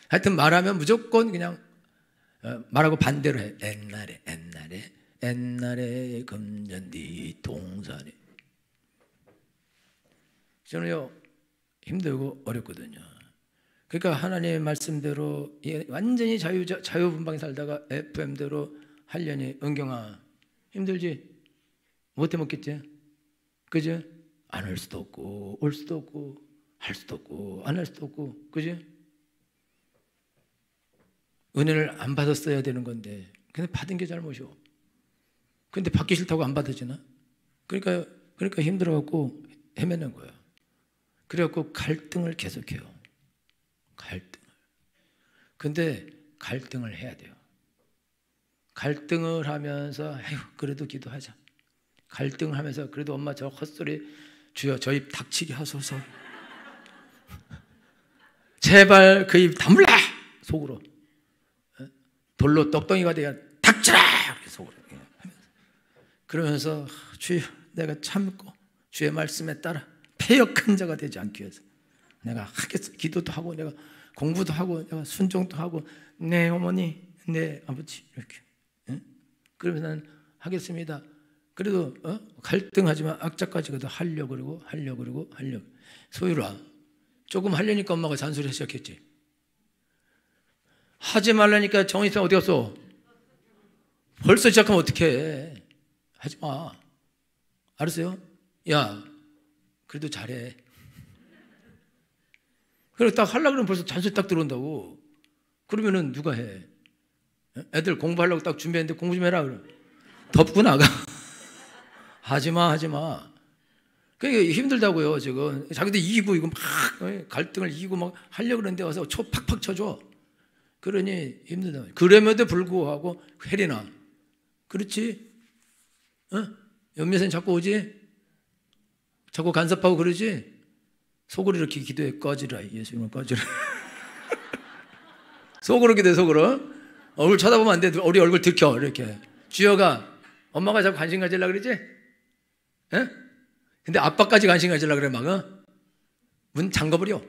Speaker 1: 하여튼 말하면 무조건 그냥 말하고 반대로 해. 옛날에 금전디 동산에. 저는요 힘들고 어렵거든요. 그러니까 하나님의 말씀대로 완전히 자유분방히 살다가 FM대로 하려니 은경아 힘들지? 못 해먹겠지? 그지? 안 할 수도 없고 올 수도 없고 할 수도 없고 안 할 수도 없고 그지? 은혜를 안 받았어야 되는 건데 근데 받은 게 잘못이오. 근데 받기 싫다고 안 받아지나? 그러니까 힘들어갖고 헤매는 거야. 그래갖고 갈등을 계속해요. 갈등을. 근데 갈등을 해야 돼요. 갈등을 하면서 아유 그래도 기도하자. 갈등을 하면서 그래도 엄마 저 헛소리 주여 저 입 닥치게 하소서. 제발 그 입 다물라 속으로. 돌로 떡덩이가 되어 닥쳐라 속으로. 그러면서 주여 내가 참고 주의 말씀에 따라 패역한 자가 되지 않기 위해서 내가 하겠어. 기도도 하고 내가 공부도 하고 내가 순종도 하고 내 어머니 내 아버지 이렇게 그러면서 난 하겠습니다. 그래도 갈등하지만 악착같이 그래도 하려고 그러고 소율아 조금 하려니까 엄마가 잔소리 시작했지. 하지 말라니까 정의선 어디 갔어? 벌써 시작하면 어떡해. 하지 마. 알았어요? 야 그래도 잘해. 그래 딱 하려고 그러면 벌써 잔소리 딱 들어온다고. 그러면은 누가 해? 애들 공부하려고 딱 준비했는데 공부 좀 해라 그럼 덮고 나가. 하지마. 그게 힘들다고요 지금. 자기도 이기고 이거 막 갈등을 이기고 막 하려고 그러는데 와서 초 팍팍 쳐줘. 그러니 힘들다. 그럼에도 불구하고 회리나 그렇지? 연매생 자꾸 오지? 자꾸 간섭하고 그러지? 속으로 이렇게 기도해. 꺼지라 예수님은 꺼지라. 속으로 기도해. 속으로 얼굴 쳐다보면 안 돼. 우리 얼굴 들켜 이렇게. 주여가 엄마가 자꾸 관심 가지려고 그러지? 에? 근데 아빠까지 관심 가지려고 그래 막 문 잠가버려.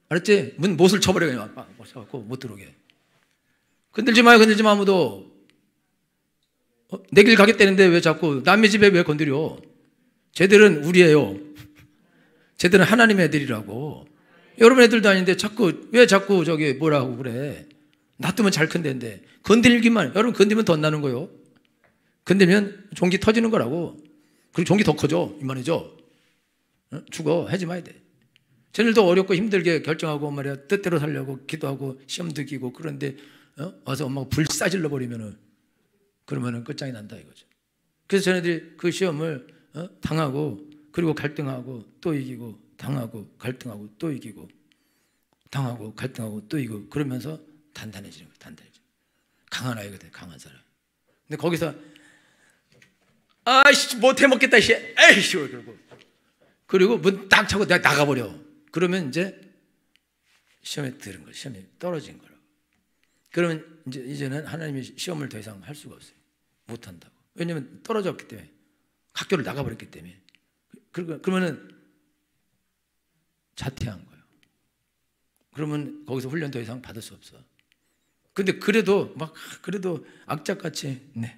Speaker 1: 알았지? 문 못을 쳐버려 그냥. 아빠 못 들어오게. 건들지 마요. 아무도. 내 길 가겠다는데 왜 자꾸 남의 집에 왜 건드려? 쟤들은 우리예요. 쟤들은 하나님의 애들이라고. 여러분 애들도 아닌데 왜 자꾸 저기 뭐라고 그래. 놔두면 잘 큰데인데 건들기만. 여러분 건들면 더 나는 거요. 건들면 종기 터지는 거라고. 그리고 종기 더 커져. 이만해져. 죽어. 하지 마야 돼. 쟤들도 어렵고 힘들게 결정하고 말이야 뜻대로 살려고 기도하고 시험도 끼고 그런데 와서 엄마가 불 싸질러 버리면은 그러면은 끝장이 난다 이거죠. 그래서 쟤네들이 그 시험을 당하고 그리고 갈등하고 또 이기고 당하고 갈등하고 또 이기고 당하고 갈등하고 또 이기고 그러면서 단단해지는 거예요. 단단해져. 강한 아이가 돼. 강한 사람. 근데 거기서 아이씨 못 해먹겠다 씨. 에이씨 그리고 문 딱 차고 내가 나가버려. 그러면 이제 시험에 들은 거예요. 시험에 떨어진 거라고. 그러면 이제는 하나님이 시험을 더 이상 할 수가 없어요. 못 한다고. 왜냐하면 떨어졌기 때문에 학교를 나가버렸기 때문에. 그러면은 자퇴한 거예요. 그러면 거기서 훈련 더 이상 받을 수 없어. 근데 그래도 악착같이 네.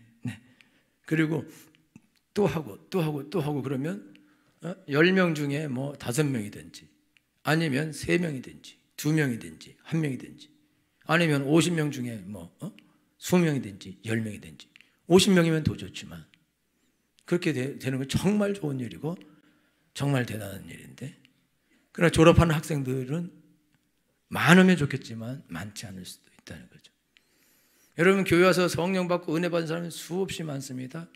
Speaker 1: 그리고 또 하고 그러면 10명 중에 뭐 5명이든지 아니면 3명이든지 2명이든지 1명이든지 아니면 50명 중에 뭐 20명이든지 10명이든지 50명이면 더 좋지만 그렇게 되는 건 정말 좋은 일이고 정말 대단한 일인데 그러나 졸업하는 학생들은 많으면 좋겠지만 많지 않을 수도 있다는 거죠. 여러분 교회 와서 성령 받고 은혜 받은 사람은 수없이 많습니다.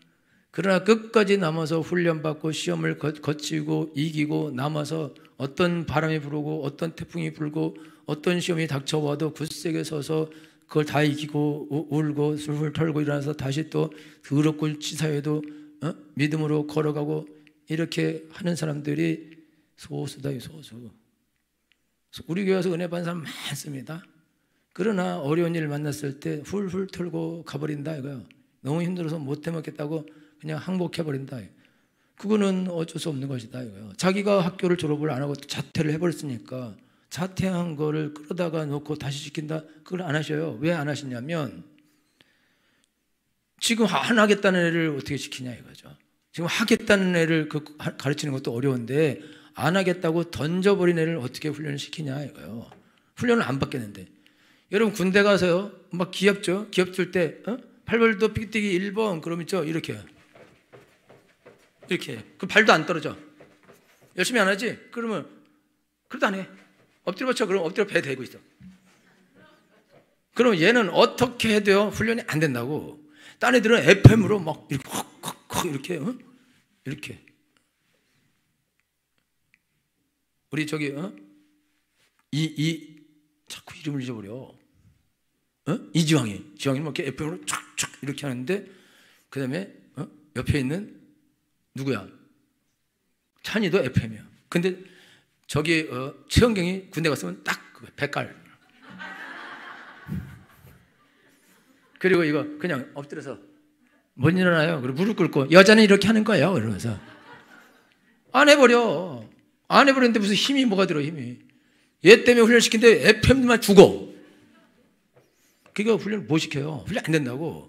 Speaker 1: 그러나 끝까지 남아서 훈련받고 시험을 거치고 이기고 남아서 어떤 바람이 불고 어떤 태풍이 불고 어떤 시험이 닥쳐와도 굳세게 서서 그걸 다 이기고 울고 술술 털고 일어나서 다시 또 더럽고 치사해도 믿음으로 걸어가고 이렇게 하는 사람들이 소수다. 소수. 우리 교회에서 은혜 받는 사람 많습니다. 그러나 어려운 일을 만났을 때 훌훌 털고 가버린다 이거요. 너무 힘들어서 못 해먹겠다고 그냥 항복해버린다. 그거는 어쩔 수 없는 것이다 이거요. 자기가 학교를 졸업을 안 하고 자퇴를 해버렸으니까 자퇴한 거를 끌어다가 놓고 다시 시킨다? 그걸 안 하셔요. 왜 안 하시냐면 지금 안 하겠다는 애를 어떻게 시키냐 이거죠. 지금 하겠다는 애를 가르치는 것도 어려운데 안 하겠다고 던져버린 애를 어떻게 훈련을 시키냐 이거요. 훈련을 안 받겠는데. 여러분 군대 가서요, 막 기합죠. 기합 줄 때, 팔벌도 삐뛰기 1번, 그럼 있죠. 이렇게. 이렇게. 그 발도 안 떨어져. 열심히 안 하지? 그러면, 그래도 안 해. 엎드려 받쳐. 그럼 엎드려 배 대고 있어. 그럼 얘는 어떻게 해도요, 훈련이 안 된다고. 딴 애들은 FM으로 막 이렇게, 이렇게, 이렇게. 우리 저기, 자꾸 이름을 잊어버려. 지왕이 뭐 이렇게 FM으로 촥촥 이렇게 하는데, 그 다음에, 옆에 있는 누구야? 찬이도 FM이야. 근데 저기, 최영경이 군대 갔으면 딱 그거, 백갈. 그리고 이거 그냥 엎드려서 못 일어나요. 그리고 무릎 꿇고 여자는 이렇게 하는 거예요. 그러면서 안 해버려. 안 해버렸는데 무슨 힘이 뭐가 들어 힘이. 얘 때문에 훈련시킨데 FM만 죽어. 그러니까 훈련 못 시켜요. 훈련 안 된다고.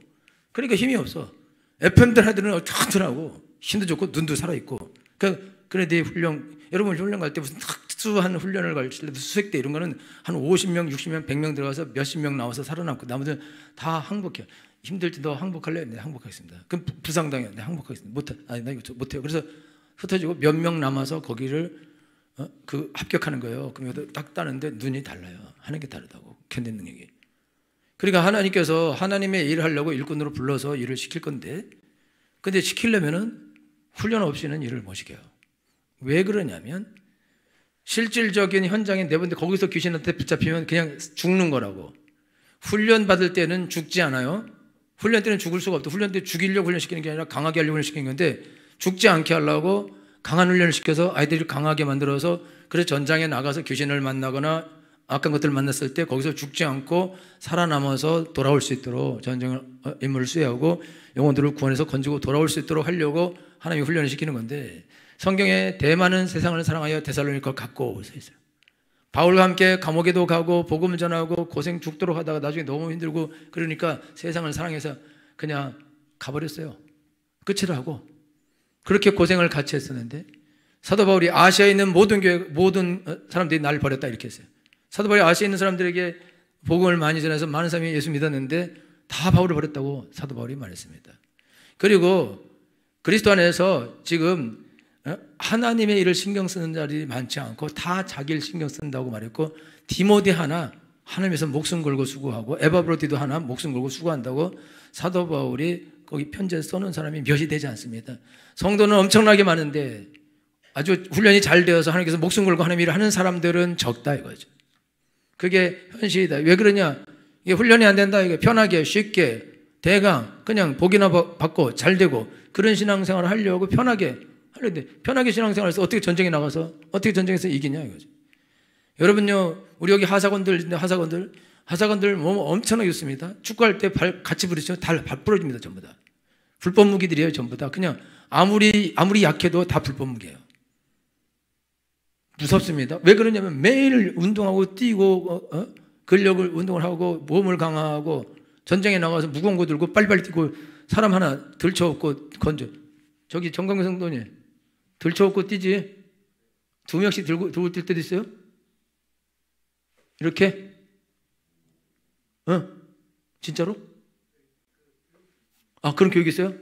Speaker 1: 그러니까 힘이 없어. FM들 하들은 어떡하더라고. 힘도 좋고 눈도 살아있고. 그래 내 훈련, 여러분 훈련 갈 때 무슨 특수한 훈련을 갈 때 수색대 이런 거는 한 50명, 60명, 100명 들어가서 몇십 명 나와서 살아남고 나머지는 다 항복해. 힘들 때 너 항복할래? 네, 항복하겠습니다. 그럼 부상당해. 네, 항복하겠습니다. 못해. 아니, 나 이거 못해요. 그래서 흩어지고 몇 명 남아서 거기를 합격하는 거예요. 그럼 딱 따는데 눈이 달라요. 하는 게 다르다고. 견딘 능력이. 그러니까 하나님께서 하나님의 일을 하려고 일꾼으로 불러서 일을 시킬 건데, 근데 시키려면은 훈련 없이는 일을 못 시켜요. 왜 그러냐면 실질적인 현장에 내본데 거기서 귀신한테 붙잡히면 그냥 죽는 거라고. 훈련 받을 때는 죽지 않아요. 훈련 때는 죽을 수가 없다. 훈련 때 죽이려고 훈련시키는 게 아니라 강하게 하려고 훈련시키는 건데, 죽지 않게 하려고 강한 훈련을 시켜서 아이들을 강하게 만들어서, 그래서 전장에 나가서 귀신을 만나거나 악한 것들을 만났을 때 거기서 죽지 않고 살아남아서 돌아올 수 있도록 전쟁 임무를 수행하고 영혼들을 구원해서 건지고 돌아올 수 있도록 하려고 하나님이 훈련을 시키는 건데, 성경에 대만은 세상을 사랑하여 데살로니가를 갖고 서 있어요. 바울과 함께 감옥에도 가고 복음을 전하고 고생 죽도록 하다가 나중에 너무 힘들고 그러니까 세상을 사랑해서 그냥 가버렸어요. 끝이라고. 그렇게 고생을 같이 했었는데, 사도 바울이 아시아에 있는 모든 사람들이 나를 버렸다 이렇게 했어요. 사도 바울이 아시아에 있는 사람들에게 복음을 많이 전해서 많은 사람이 예수 믿었는데 다 바울을 버렸다고 사도 바울이 말했습니다. 그리고 그리스도 안에서 지금 하나님의 일을 신경 쓰는 자들이 많지 않고 다 자기 일 신경 쓴다고 말했고, 디모데 하나 하나님에서 목숨 걸고 수고하고 에바브로디도 하나 목숨 걸고 수고한다고 사도 바울이 거기 편지에 써놓은 사람이 몇이 되지 않습니다. 성도는 엄청나게 많은데 아주 훈련이 잘 되어서 하나님께서 목숨 걸고 하나님 일을 하는 사람들은 적다 이거죠. 그게 현실이다. 왜 그러냐? 이게 훈련이 안 된다. 이게 편하게 쉽게 대강 그냥 복이나 받고 잘 되고 그런 신앙생활을 하려고 편하게 하는데, 편하게 신앙생활해서 어떻게 전쟁에 나가서 어떻게 전쟁에서 이기냐 이거죠. 여러분요, 우리 여기 하사관들 뭐 엄청나게 좋습니다. 축구할 때 발 같이 부딪히면 발 부러집니다. 전부 다 불법 무기들이에요. 전부 다 그냥 아무리 약해도 다 불법 무기예요. 무섭습니다. 왜 그러냐면 매일 운동하고 뛰고 근력을 운동을 하고 몸을 강화하고 전쟁에 나가서 무거운 거 들고 빨리빨리 뛰고 사람 하나 들쳐업고 건져. 저기 정강경 성도님 들쳐업고 뛰지? 2명씩 들고 뛸 때도 있어요? 이렇게? 진짜로? 아, 그런 교육 있어요?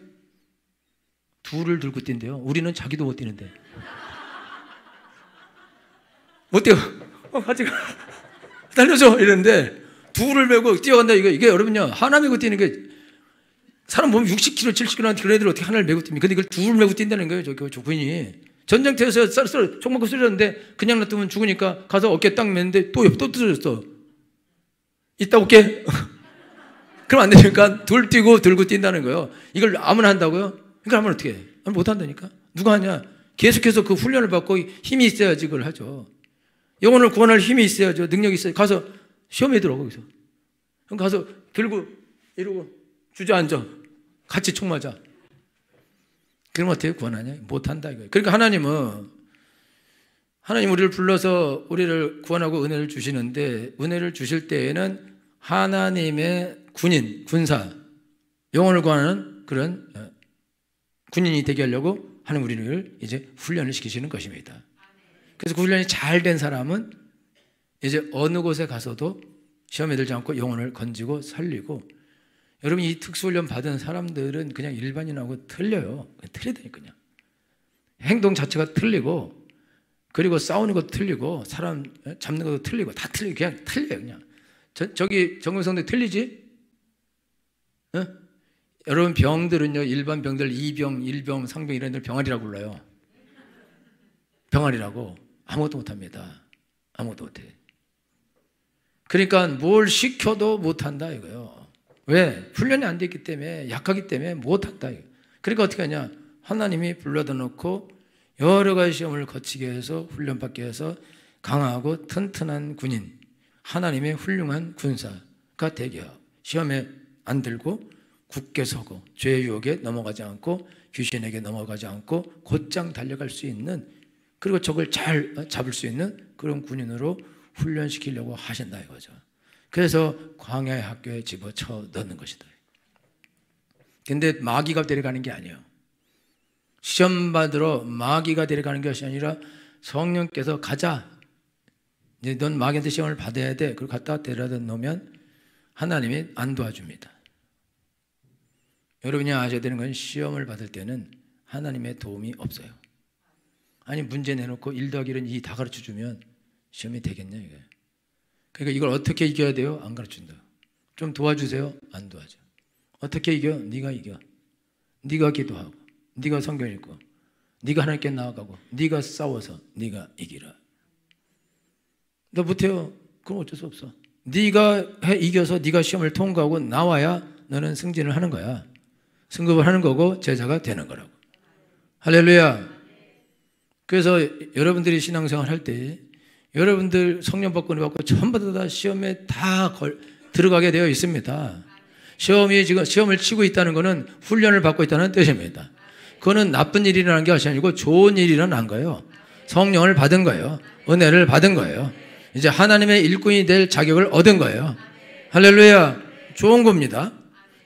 Speaker 1: 둘을 들고 뛴대요. 우리는 자기도 못 뛰는데. 못 뛰어. 같이 가. 달려줘. 이러는데, 둘을 메고 뛰어간다. 이게 여러분요, 하나 메고 뛰는 게, 사람 몸 60kg, 70kg 하는 그런 애들 어떻게 하나를 메고 뜁니까? 근데 이걸 둘을 메고 뛴다는 거예요. 저 군인이. 전쟁터에서 총 맞고 쓰러졌는데, 그냥 놔두면 죽으니까 가서 어깨 딱 맸는데, 또 뜯어졌어. 이따 올게. 그럼 안 되니까 둘 뛰고 들고 뛴다는 거예요. 이걸 아무나 한다고요? 그러니까 하면 어떻게 해? 못 한다니까? 누가 하냐? 계속해서 그 훈련을 받고 힘이 있어야지 그걸 하죠. 영혼을 구원할 힘이 있어야죠. 능력이 있어요. 가서 시험에 들어, 거기서. 그럼 가서 들고 이러고 주저앉아. 같이 총 맞아. 그럼 어떻게 구원하냐? 못한다 이거예요. 그러니까 하나님 우리를 불러서 우리를 구원하고 은혜를 주시는데, 은혜를 주실 때에는 하나님의 군사, 영혼을 구하는 그런 군인이 되게 하려고 하는 우리를 이제 훈련을 시키시는 것입니다. 그래서 그 훈련이 잘 된 사람은 이제 어느 곳에 가서도 시험에 들지 않고 영혼을 건지고 살리고, 여러분 이 특수훈련 받은 사람들은 그냥 일반인하고 틀려요. 틀리다니까요. 그냥 행동 자체가 틀리고, 그리고 싸우는 것도 틀리고, 사람 잡는 것도 틀리고, 다 틀리고, 그냥 틀려요. 그냥 저기 정금성도 틀리지? 어? 여러분 병들은요, 일반 병들 2병, 1병, 상병 이런 들 병아리라고 불러요. 병아리라고. 아무것도 못합니다. 아무것도 못해. 그러니까 뭘 시켜도 못한다 이거요. 왜? 훈련이 안 됐기 때문에, 약하기 때문에 못한다 이거. 그러니까 어떻게 하냐, 하나님이 불러다 놓고 여러 가지 시험을 거치게 해서 훈련받게 해서 강하고 튼튼한 군인, 하나님의 훌륭한 군사가 되게 하고, 시험에 안 들고 굳게 서고 죄의 유혹에 넘어가지 않고 귀신에게 넘어가지 않고 곧장 달려갈 수 있는, 그리고 적을 잘 잡을 수 있는 그런 군인으로 훈련시키려고 하신다 이거죠. 그래서 광야의 학교에 집어쳐 넣는 것이다. 근데 마귀가 데려가는 게 아니에요. 시험 받으러 마귀가 데려가는 것이 아니라 성령께서 가자, 이제 넌 마귀한테 시험을 받아야 돼, 그리고 갖다 데려다 놓으면 하나님이 안 도와줍니다. 여러분이 아셔야 되는 건, 시험을 받을 때는 하나님의 도움이 없어요. 아니 문제 내놓고 1 더하기 1은 2 다 가르쳐주면 시험이 되겠냐 이게. 그러니까 이걸 어떻게 이겨야 돼요? 안 가르친다. 좀 도와주세요? 안 도와줘. 어떻게 이겨? 네가 이겨. 네가 기도하고, 네가 성경 읽고, 네가 하나님께 나아가고, 네가 싸워서 네가 이기라. 너 못해요? 그럼 어쩔 수 없어. 네가 이겨서 네가 시험을 통과하고 나와야 너는 승진을 하는 거야. 승급을 하는 거고 제자가 되는 거라고. 할렐루야. 그래서 여러분들이 신앙생활 할 때 여러분들 성령 받고 받고 전부 다 시험에 다 들어가게 되어 있습니다. 시험이 지금 시험을 치고 있다는 것은 훈련을 받고 있다는 뜻입니다. 그거는 나쁜 일이라는 게 아니고 좋은 일이라는 거예요. 성령을 받은 거예요. 은혜를 받은 거예요. 이제 하나님의 일꾼이 될 자격을 얻은 거예요. 할렐루야. 좋은 겁니다.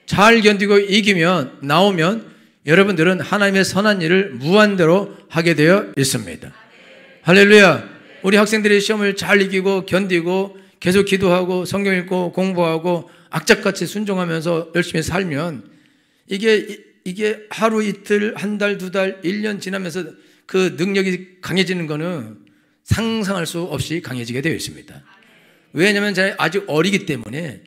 Speaker 1: 잘 견디고 이기면, 나오면 여러분들은 하나님의 선한 일을 무한대로 하게 되어 있습니다. 할렐루야. 우리 학생들이 시험을 잘 이기고 견디고 계속 기도하고 성경 읽고 공부하고 악착같이 순종하면서 열심히 살면 이게 하루 이틀, 한 달, 2달, 1년 지나면서 그 능력이 강해지는 거는 상상할 수 없이 강해지게 되어 있습니다. 왜냐하면 아직 어리기 때문에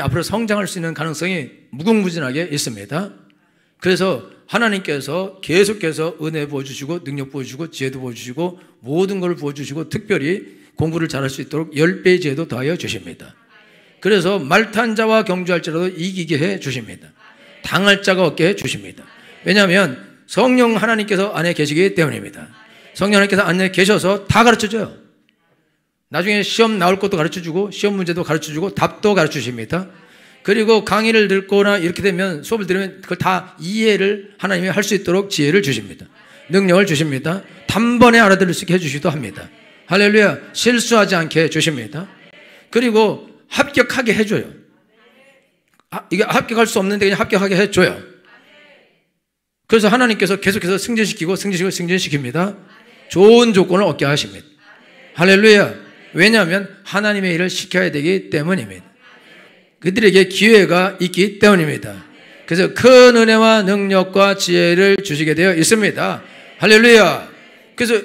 Speaker 1: 앞으로 성장할 수 있는 가능성이 무궁무진하게 있습니다. 그래서 하나님께서 계속해서 은혜 부어주시고 능력 부어주시고 지혜도 부어주시고 모든 걸 부어주시고 특별히 공부를 잘할 수 있도록 10배의 지혜도 더하여 주십니다. 그래서 말탄 자와 경주할지라도 이기게 해 주십니다. 당할 자가 없게 해 주십니다. 왜냐하면 성령 하나님께서 안에 계시기 때문입니다. 성령 하나님께서 안에 계셔서 다 가르쳐줘요. 나중에 시험 나올 것도 가르쳐주고 시험 문제도 가르쳐주고 답도 가르쳐주십니다. 그리고 강의를 듣거나 이렇게 되면 수업을 들으면 그걸 다 이해를 하나님이 할 수 있도록 지혜를 주십니다. 능력을 주십니다. 단번에 알아들을 수 있게 해주시기도 합니다. 할렐루야. 실수하지 않게 해주십니다. 그리고 합격하게 해줘요. 이게 합격할 수 없는데 그냥 합격하게 해줘요. 그래서 하나님께서 계속해서 승진시킵니다. 좋은 조건을 얻게 하십니다. 할렐루야. 왜냐하면 하나님의 일을 시켜야 되기 때문입니다. 그들에게 기회가 있기 때문입니다. 그래서 큰 은혜와 능력과 지혜를 주시게 되어 있습니다. 할렐루야. 그래서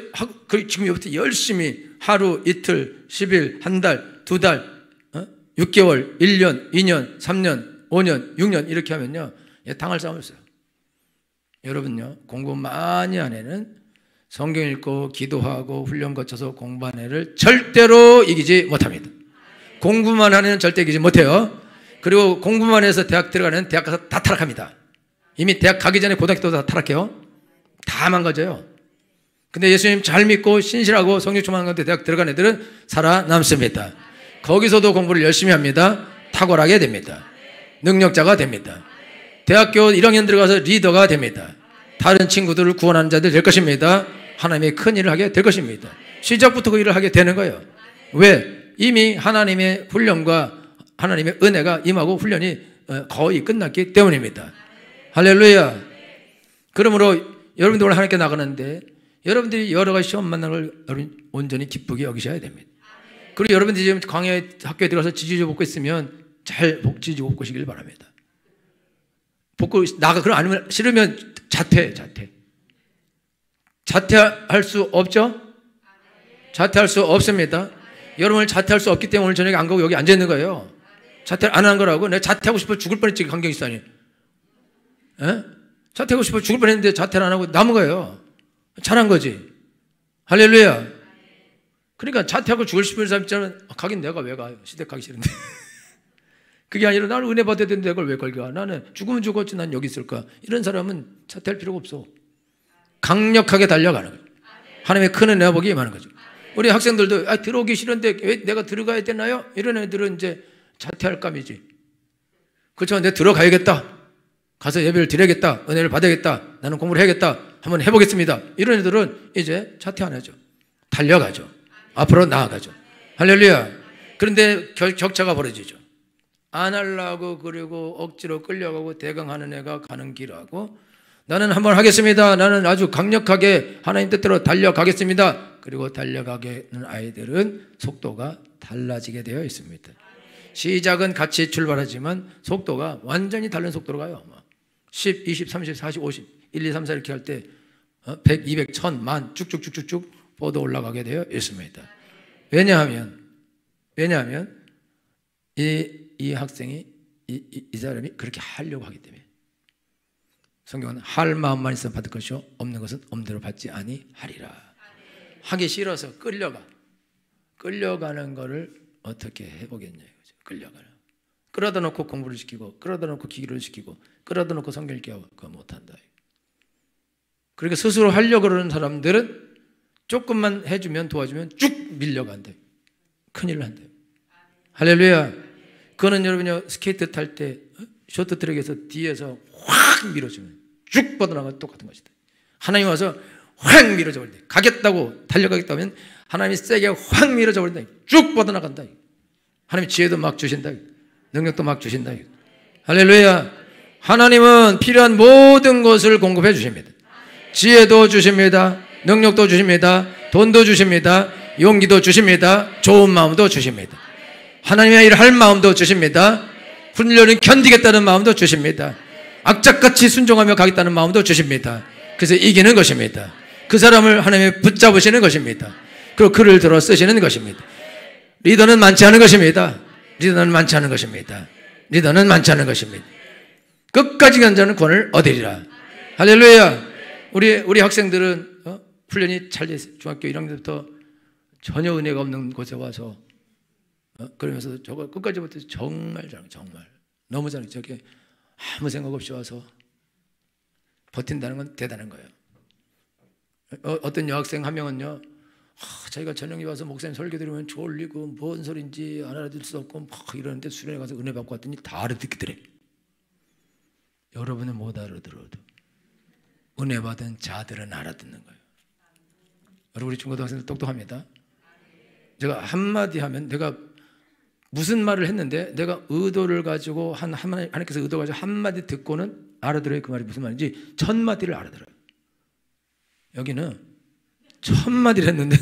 Speaker 1: 지금부터 열심히 하루, 이틀, 10일, 한 달, 2달, 6개월, 1년, 2년, 3년, 5년, 6년 이렇게 하면요, 당할 싸움이 없어요. 여러분요, 공부 많이 한 애는 성경 읽고 기도하고 훈련 거쳐서 공부한 애를 절대로 이기지 못합니다. 공부만 하는 애는 절대 이기지 못해요. 그리고 공부만 해서 대학 들어가는 대학 가서 다 타락합니다. 이미 대학 가기 전에 고등학교도 다 타락해요. 다 망가져요. 근데 예수님 잘 믿고 신실하고 성령 충만한 건데 대학 들어간 애들은 살아남습니다. 거기서도 공부를 열심히 합니다. 탁월하게 됩니다. 능력자가 됩니다. 대학교 1학년 들어가서 리더가 됩니다. 다른 친구들을 구원하는 자들 될 것입니다. 하나님의 큰 일을 하게 될 것입니다. 시작부터 그 일을 하게 되는 거예요. 왜? 이미 하나님의 훈련과 하나님의 은혜가 임하고 훈련이 거의 끝났기 때문입니다. 할렐루야. 그러므로 여러분들 오늘 하나님께 나가는데 여러분들이 여러 가지 시험 만나는 걸 여러분 온전히 기쁘게 여기셔야 됩니다. 그리고 여러분들이 지금 광야 학교에 들어가서 지지조 복고 있으면 잘 지지조 복고 시길 바랍니다. 복고 나가 그럼 아니면 싫으면 자퇴할 수 없죠? 자퇴할 수 없습니다. 여러분을 자퇴할 수 없기 때문에 오늘 저녁에 안 가고 여기 앉아 있는 거예요. 자퇴를 안 한 거라고. 내가 자퇴하고 싶어 죽을 뻔했지 강경식사님. 자퇴하고 싶어 죽을 뻔했는데 자퇴를 안 하고 남은 거예요. 잘한 거지. 할렐루야. 그러니까 자퇴하고 죽을 싶은 사람 있잖아. 가긴 내가 왜 가? 시댁 가기 싫은데. 그게 아니라 나는 은혜 받아야 되는데 그걸 왜 걸가? 나는 죽으면 죽었지 난 여기 있을까? 이런 사람은 자퇴할 필요가 없어. 강력하게 달려가는 거예요. 하나님의 큰 은혜와 복이 임하는 거죠. 우리 학생들도 들어오기 싫은데 왜 내가 들어가야 되나요? 이런 애들은 이제 자퇴할 감이지. 그렇죠? 내가 들어가야겠다. 가서 예배를 드려야겠다. 은혜를 받아야겠다. 나는 공부를 해야겠다. 한번 해보겠습니다. 이런 애들은 이제 자퇴 안 하죠. 달려가죠. 앞으로 나아가죠. 할렐루야. 그런데 격차가 벌어지죠. 안 하려고 그리고 억지로 끌려가고 대강하는 애가 가는 길하고 나는 한번 하겠습니다. 나는 아주 강력하게 하나님 뜻대로 달려가겠습니다. 그리고 달려가는 아이들은 속도가 달라지게 되어 있습니다. 시작은 같이 출발하지만 속도가 완전히 다른 속도로 가요. 10, 20, 30, 40, 50, 1, 2, 3, 4 이렇게 할 때 100, 200, 1000, 만 쭉쭉쭉쭉쭉 뻗어 올라가게 되어 있습니다. 왜냐하면 이 학생이 이 사람이 그렇게 하려고 하기 때문에 성경은 할 마음만 있으면 받을 것이요 없는 것은 없는 대로 받지 아니하리라. 하기 싫어서 끌려가는 거를 어떻게 해보겠냐 이거죠. 끌어다 놓고 공부를 시키고 끌어다 놓고 기도를 시키고 끌어다 놓고 성경 읽기 하고 그거 못한다. 그러니까 스스로 하려고 그러는 사람들은 조금만 해주면 도와주면 쭉 밀려간다. 큰일 난다. 할렐루야. 그거는 여러분이 스케이트 탈 때 쇼트트랙에서 뒤에서 확 밀어주면 쭉 뻗어나가 똑같은 것이다. 하나님 와서 확 밀어줘 버린다. 가겠다고 달려가겠다 하면 하나님이 세게 확 밀어줘 버린다. 쭉 뻗어나간다. 하나님 지혜도 막 주신다. 능력도 막 주신다. 할렐루야. 하나님은 필요한 모든 것을 공급해 주십니다. 지혜도 주십니다. 능력도 주십니다. 돈도 주십니다. 용기도 주십니다. 좋은 마음도 주십니다. 하나님의 일을 할 마음도 주십니다. 훈련을 견디겠다는 마음도 주십니다. 악착같이 순종하며 가겠다는 마음도 주십니다. 그래서 이기는 것입니다. 그 사람을 하나님이 붙잡으시는 것입니다. 그리고 그를 들어 쓰시는 것입니다. 리더는 많지 않은 것입니다. 리더는 많지 않은 것입니다. 리더는 많지 않은 것입니다. 끝까지 간 자는 구원을 얻으리라. 할렐루야. 우리 학생들은 훈련이 잘 됐어요. 중학교 1학년부터 전혀 은혜가 없는 곳에 와서 그러면서 저거 끝까지 못해서 정말 잘해. 정말 너무 잘해. 저게 아무 생각 없이 와서 버틴다는 건 대단한 거예요. 어떤 여학생 한 명은요, 자기가 저녁에 와서 목사님 설교 들으면 졸리고 뭔 소린지 알아들 수 없고 막 이러는데 수련회 가서 은혜 받고 왔더니 다 알아듣기더래. 여러분은 못 알아들어도 은혜 받은 자들은 알아듣는 거예요. 여러분 우리 중고등학생들 똑똑합니다. 제가 한마디 하면 내가 무슨 말을 했는데 내가 의도를 가지고 하나님께서 의도 가지고 한마디 듣고는 알아들어요. 그 말이 무슨 말인지 1000마디를 알아들어요. 여기는 1000마디를 했는데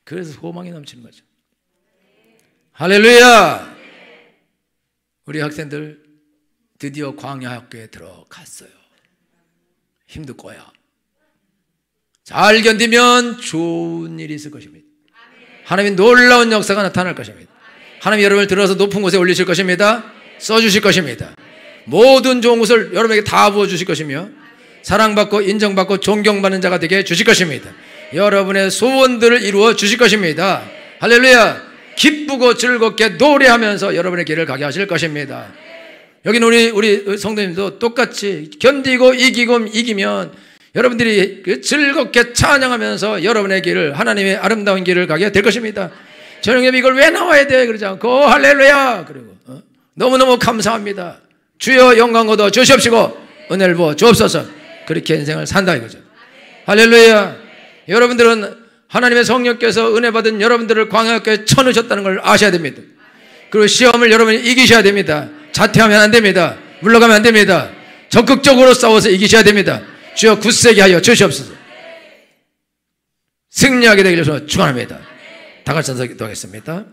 Speaker 1: 그래서 소망이 넘치는 거죠. 할렐루야. 우리 학생들 드디어 광야학교에 들어갔어요. 힘들 거야. 잘 견디면 좋은 일이 있을 것입니다. 하나님이 놀라운 역사가 나타날 것입니다. 하나님이 여러분을 들어서 높은 곳에 올리실 것입니다. 써주실 것입니다. 모든 좋은 것을 여러분에게 다 부어주실 것이며 사랑받고 인정받고 존경받는 자가 되게 해주실 것입니다. 여러분의 소원들을 이루어 주실 것입니다. 할렐루야. 기쁘고 즐겁게 노래하면서 여러분의 길을 가게 하실 것입니다. 여기는 우리 성도님도 똑같이 견디고 이기면 여러분들이 즐겁게 찬양하면서 여러분의 길을 하나님의 아름다운 길을 가게 될 것입니다. 저녁에 이걸 왜 나와야 돼? 그러지 않고 할렐루야. 그리고 너무너무 감사합니다. 주여 영광 얻어 주시옵시고 은혜를 부어 주옵소서. 그렇게 인생을 산다 이거죠. 할렐루야. 여러분들은 하나님의 성령께서 은혜 받은 여러분들을 광야에 쳐넣으셨다는 걸 아셔야 됩니다. 그리고 시험을 여러분이 이기셔야 됩니다. 자퇴하면 안 됩니다. 물러가면 안 됩니다. 적극적으로 싸워서 이기셔야 됩니다. 주여 굳세게 하여 주시옵소서. 승리하게 되기를 축원합니다. 다 같이 기도하겠습니다.